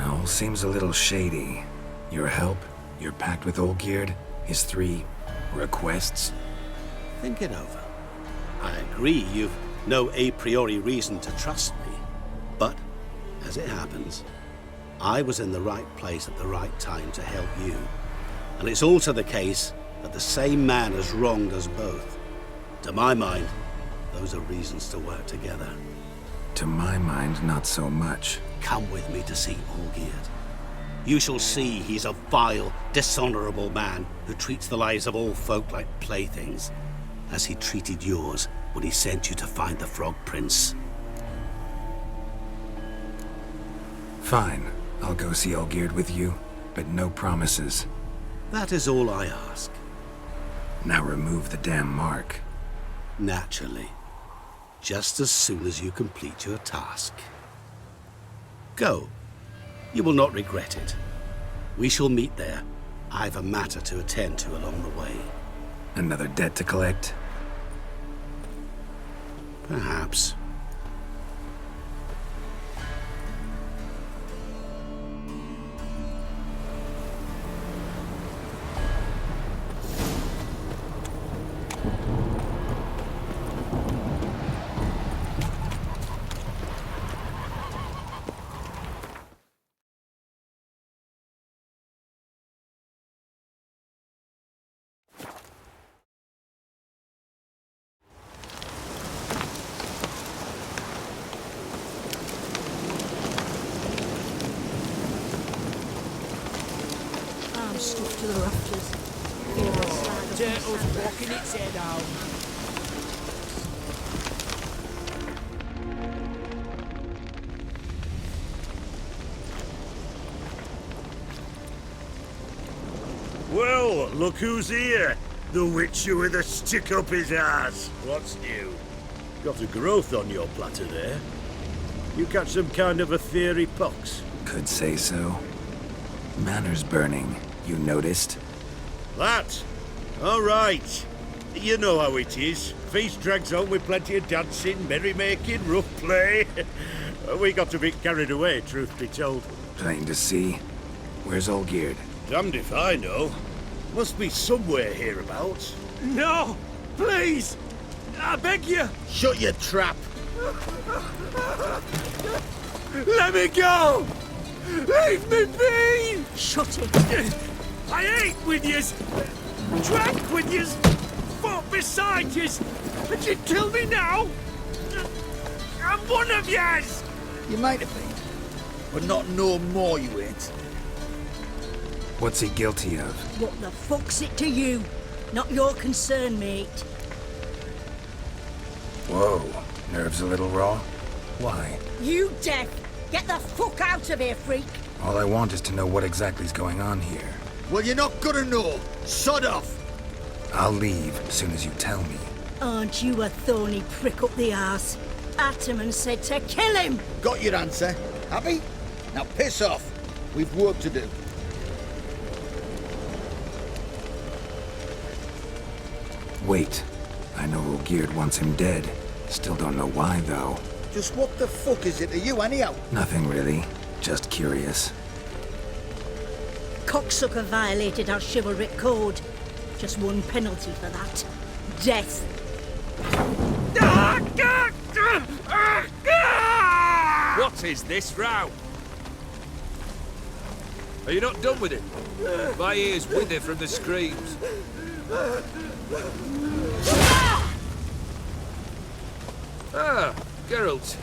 All seems a little shady. Your help, your pact with Olgierd, his 3 requests. Think it over. I agree you've no a priori reason to trust me, but as it happens, I was in the right place at the right time to help you. And it's also the case that the same man has wronged us both. To my mind, those are reasons to work together. To my mind, not so much. Come with me to see Olgierd. You shall see he's a vile, dishonorable man who treats the lives of all folk like playthings, as he treated yours when he sent you to find the Frog Prince. Fine. I'll go see Olgierd with you, but no promises. That is all I ask. Now remove the damn mark. Naturally. Just as soon as you complete your task. Go. You will not regret it. We shall meet there. I've a matter to attend to along the way. Another debt to collect? Perhaps. I'm stuck to the rafters. Turtle's walking its head out. Well, look who's here. The Witcher with a stick up his ass. What's new? Got a growth on your platter there. You catch some kind of a theory pox? Could say so. Manor's burning. You noticed? That? All right. You know how it is. Feast drags on with plenty of dancing, merrymaking, rough play. We got a bit carried away, truth be told. Plain to see. Where's Olgierd? Damned if I know. Must be somewhere hereabouts. No! Please! I beg you! Shut your trap! Let me go! Leave me be! Shut it! I ate with yous! Drank with yous! Fought beside yous! And you kill me now? I'm one of yous! You might have been, but not no more you ain't. What's he guilty of? What the fuck's it to you? Not your concern, mate. Whoa. Nerves a little raw? Why? You deaf! Get the fuck out of here, freak! All I want is to know what exactly's going on here. Well, you're not gonna know. Sod off! I'll leave as soon as you tell me. Aren't you a thorny prick up the arse? Ataman said to kill him! Got your answer. Happy? Now piss off. We've work to do. Wait. I know Olgierd wants him dead. Still don't know why, though. Just what the fuck is it to you, anyhow? Nothing really. Just curious. Cocksucker violated our chivalric code. Just one penalty for that. Death. What is this row? Are you not done with it? My ears wither from the screams. Ah, Geralt.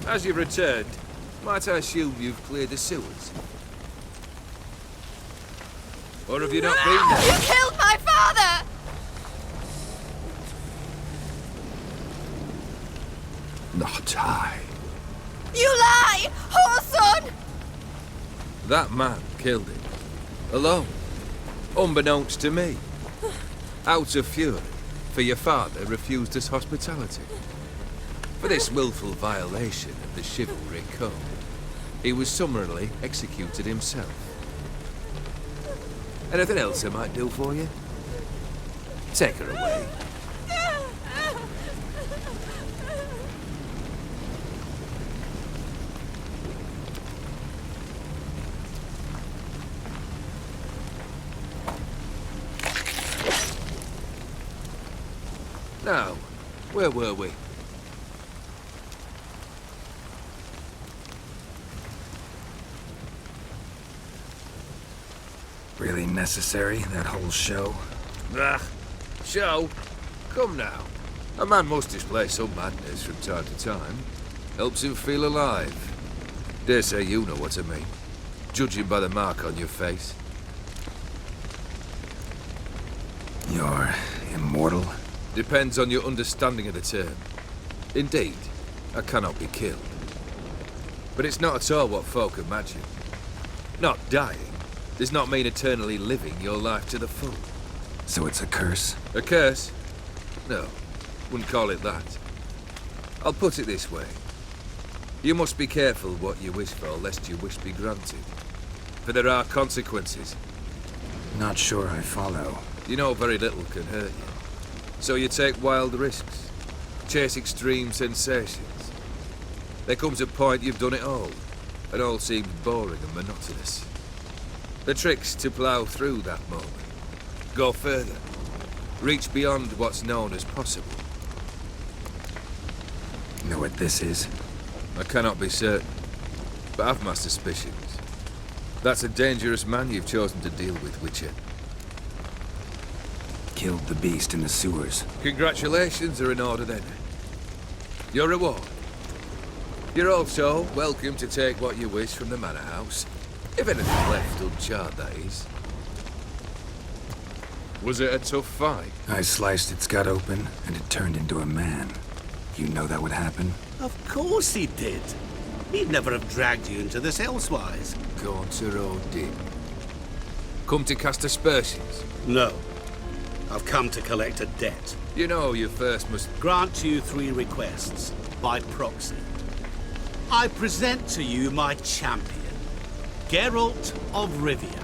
As you've returned, might I assume you've cleared the sewers? Or have you not been there? You killed my father! Not I. You lie! Whoreson! That man killed him. Alone. Unbeknownst to me. Out of fury, for your father refused us hospitality. For this willful violation of the chivalry code, he was summarily executed himself. Anything else I might do for you? Take her away. Now, where were we? Really necessary, that whole show? Ah, show? Come now. A man must display some madness from time to time. Helps him feel alive. Dare say you know what I mean. Judging by the mark on your face. You're immortal? Depends on your understanding of the term. Indeed, I cannot be killed. But it's not at all what folk imagine. Not dying does not mean eternally living your life to the full. So it's a curse? A curse? No, wouldn't call it that. I'll put it this way. You must be careful what you wish for, lest your wish be granted. For there are consequences. Not sure I follow. You know very little can hurt you. So you take wild risks, chase extreme sensations. There comes a point you've done it all, and all seems boring and monotonous. The trick's to plough through that moment, go further, reach beyond what's known as possible. Know what this is? I cannot be certain, but I've my suspicions. That's a dangerous man you've chosen to deal with, Witcher. Killed the beast in the sewers. Congratulations are in order then. Your reward. You're also welcome to take what you wish from the manor house. If anything left uncharred, that is. Was it a tough fight? I sliced its gut open, and it turned into a man. You know that would happen? Of course he did. He'd never have dragged you into this elsewise. Gaunter O'Dim. Come to cast aspersions? No. I've come to collect a debt. You know you first must... Grant you 3 requests, by proxy. I present to you my champion, Geralt of Rivia.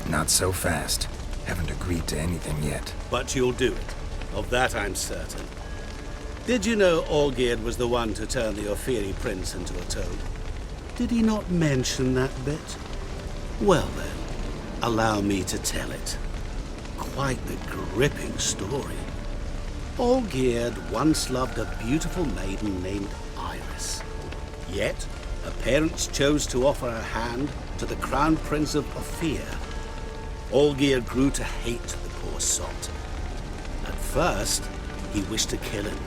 Not so fast. Haven't agreed to anything yet. But you'll do it. Of that I'm certain. Did you know Olgierd was the one to turn the Ofiri prince into a toad? Did he not mention that bit? Well then, allow me to tell it. Quite the gripping story. Olgierd once loved a beautiful maiden named Iris. Yet, her parents chose to offer her hand to the Crown Prince of Ophir. Olgierd grew to hate the poor sot. At first, he wished to kill him.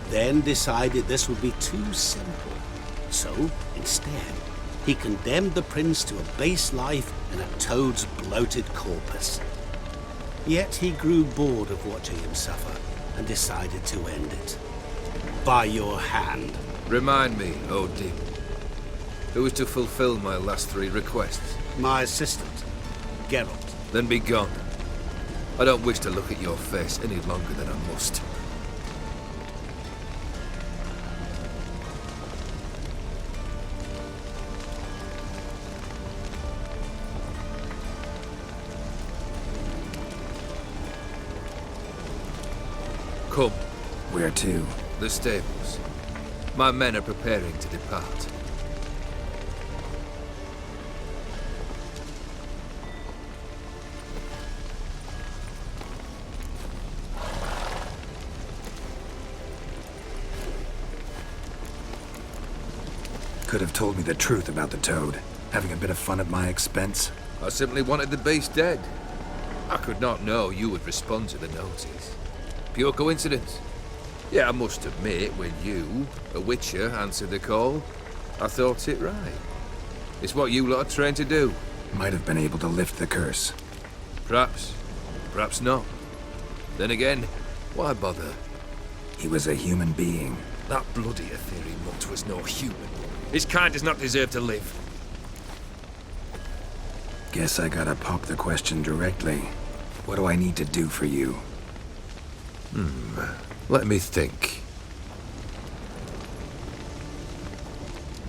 Then decided this would be too simple. So, instead, he condemned the prince to a base life in a toad's bloated corpus. Yet he grew bored of watching him suffer and decided to end it. By your hand. Remind me, O'Dim. Who is to fulfill my last 3 requests? My assistant, Geralt. Then be gone. I don't wish to look at your face any longer than I must. Come. Where to? The stables. My men are preparing to depart. Could have told me the truth about the toad. Having a bit of fun at my expense. I simply wanted the beast dead. I could not know you would respond to the notice. Pure coincidence. Yeah, I must admit, when you, a Witcher, answered the call, I thought it right. It's what you lot are trained to do. Might have been able to lift the curse. Perhaps. Perhaps not. Then again, why bother? He was a human being. That bloody Aetherian mutt was no human. His kind does not deserve to live. Guess I gotta pop the question directly. What do I need to do for you? Let me think.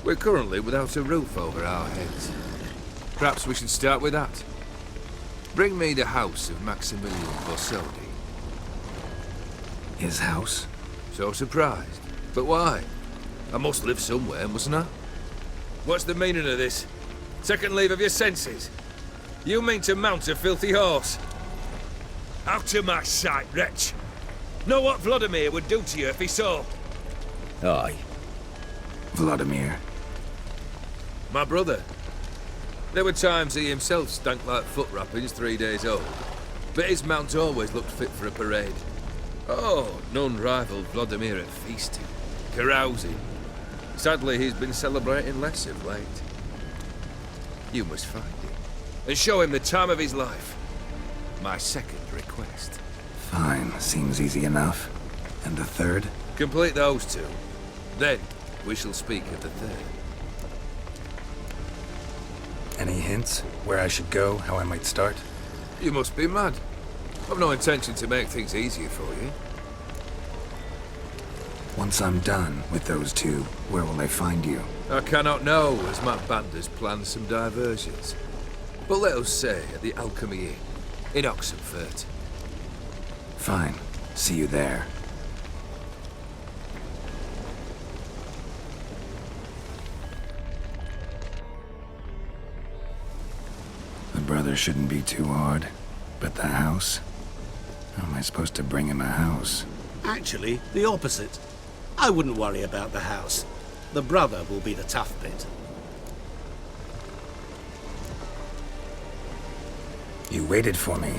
We're currently without a roof over our heads. Perhaps we should start with that. Bring me the house of Maximilian Borsodi. His house? So surprised. But why? I must live somewhere, mustn't I? What's the meaning of this? Second leave of your senses? You mean to mount a filthy horse? Out of my sight, wretch! Know what Vladimir would do to you if he saw? Aye. Vladimir. My brother. There were times he himself stank like foot wrappings 3 days old, but his mount always looked fit for a parade. Oh, none rivaled Vladimir at feasting, carousing. Sadly, he's been celebrating less of late. You must find him, and show him the time of his life. My second request. Fine, seems easy enough. And the third? Complete those two. Then, we shall speak of the third. Any hints? Where I should go? How I might start? You must be mad. I've no intention to make things easier for you. Once I'm done with those two, where will I find you? I cannot know, as my band has planned some diversions. But let us say at the Alchemy Inn, in Oxenfurt. Fine. See you there. The brother shouldn't be too hard. But the house? How am I supposed to bring him a house? Actually, the opposite. I wouldn't worry about the house. The brother will be the tough bit. You waited for me.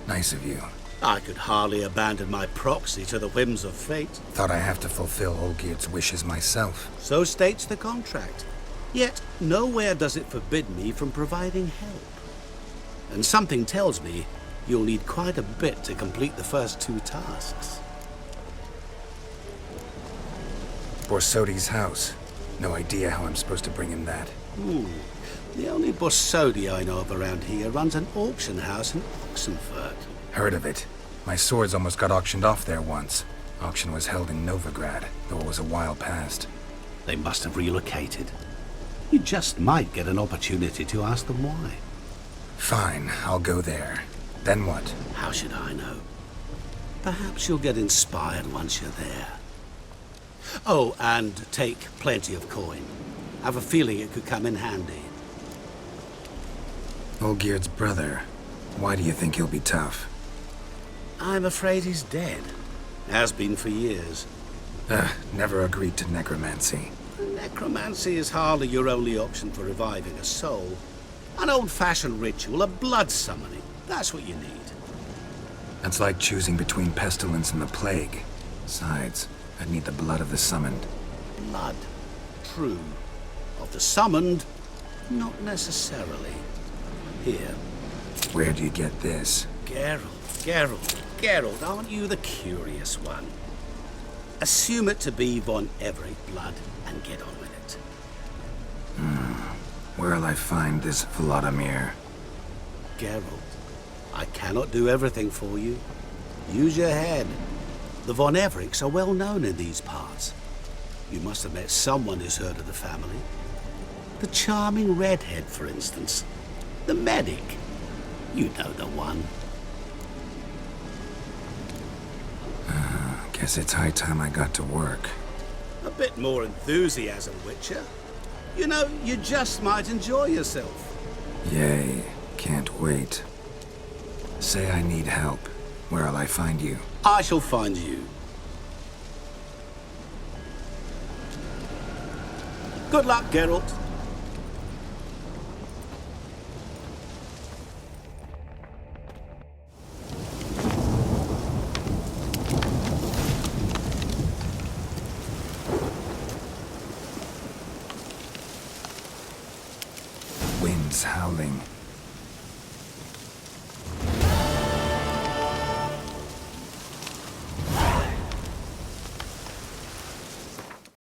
Nice of you. I could hardly abandon my proxy to the whims of fate. Thought I have to fulfill Olgierd's wishes myself. So states the contract. Yet, nowhere does it forbid me from providing help. And something tells me you'll need quite a bit to complete the first two tasks. Borsodi's house. No idea how I'm supposed to bring him that. The only Borsodi I know of around here runs an auction house in Oxenfurt. Heard of it. My swords almost got auctioned off there once. Auction was held in Novigrad, though it was a while past. They must have relocated. You just might get an opportunity to ask them why. Fine, I'll go there. Then what? How should I know? Perhaps you'll get inspired once you're there. Oh, and take plenty of coin. Have a feeling it could come in handy. Olgierd's brother. Why do you think he'll be tough? I'm afraid he's dead. Has been for years. Never agreed to necromancy. Necromancy is hardly your only option for reviving a soul. An old-fashioned ritual, a blood summoning. That's what you need. That's like choosing between pestilence and the plague. Besides, I'd need the blood of the summoned. Blood. True. Of the summoned, not necessarily. Here. Where do you get this? Geralt, aren't you the curious one? Assume it to be von Everett blood and get on with it. Where'll I find this Vladimir? Geralt, I cannot do everything for you. Use your head. The von Evericks are well known in these parts. You must have met someone who's heard of the family. The charming redhead, for instance. The medic. You know the one. Guess it's high time I got to work. A bit more enthusiasm, Witcher. You know, you just might enjoy yourself. Yay. Can't wait. Say I need help. Where'll I find you? I shall find you. Good luck, Geralt. Winds howling.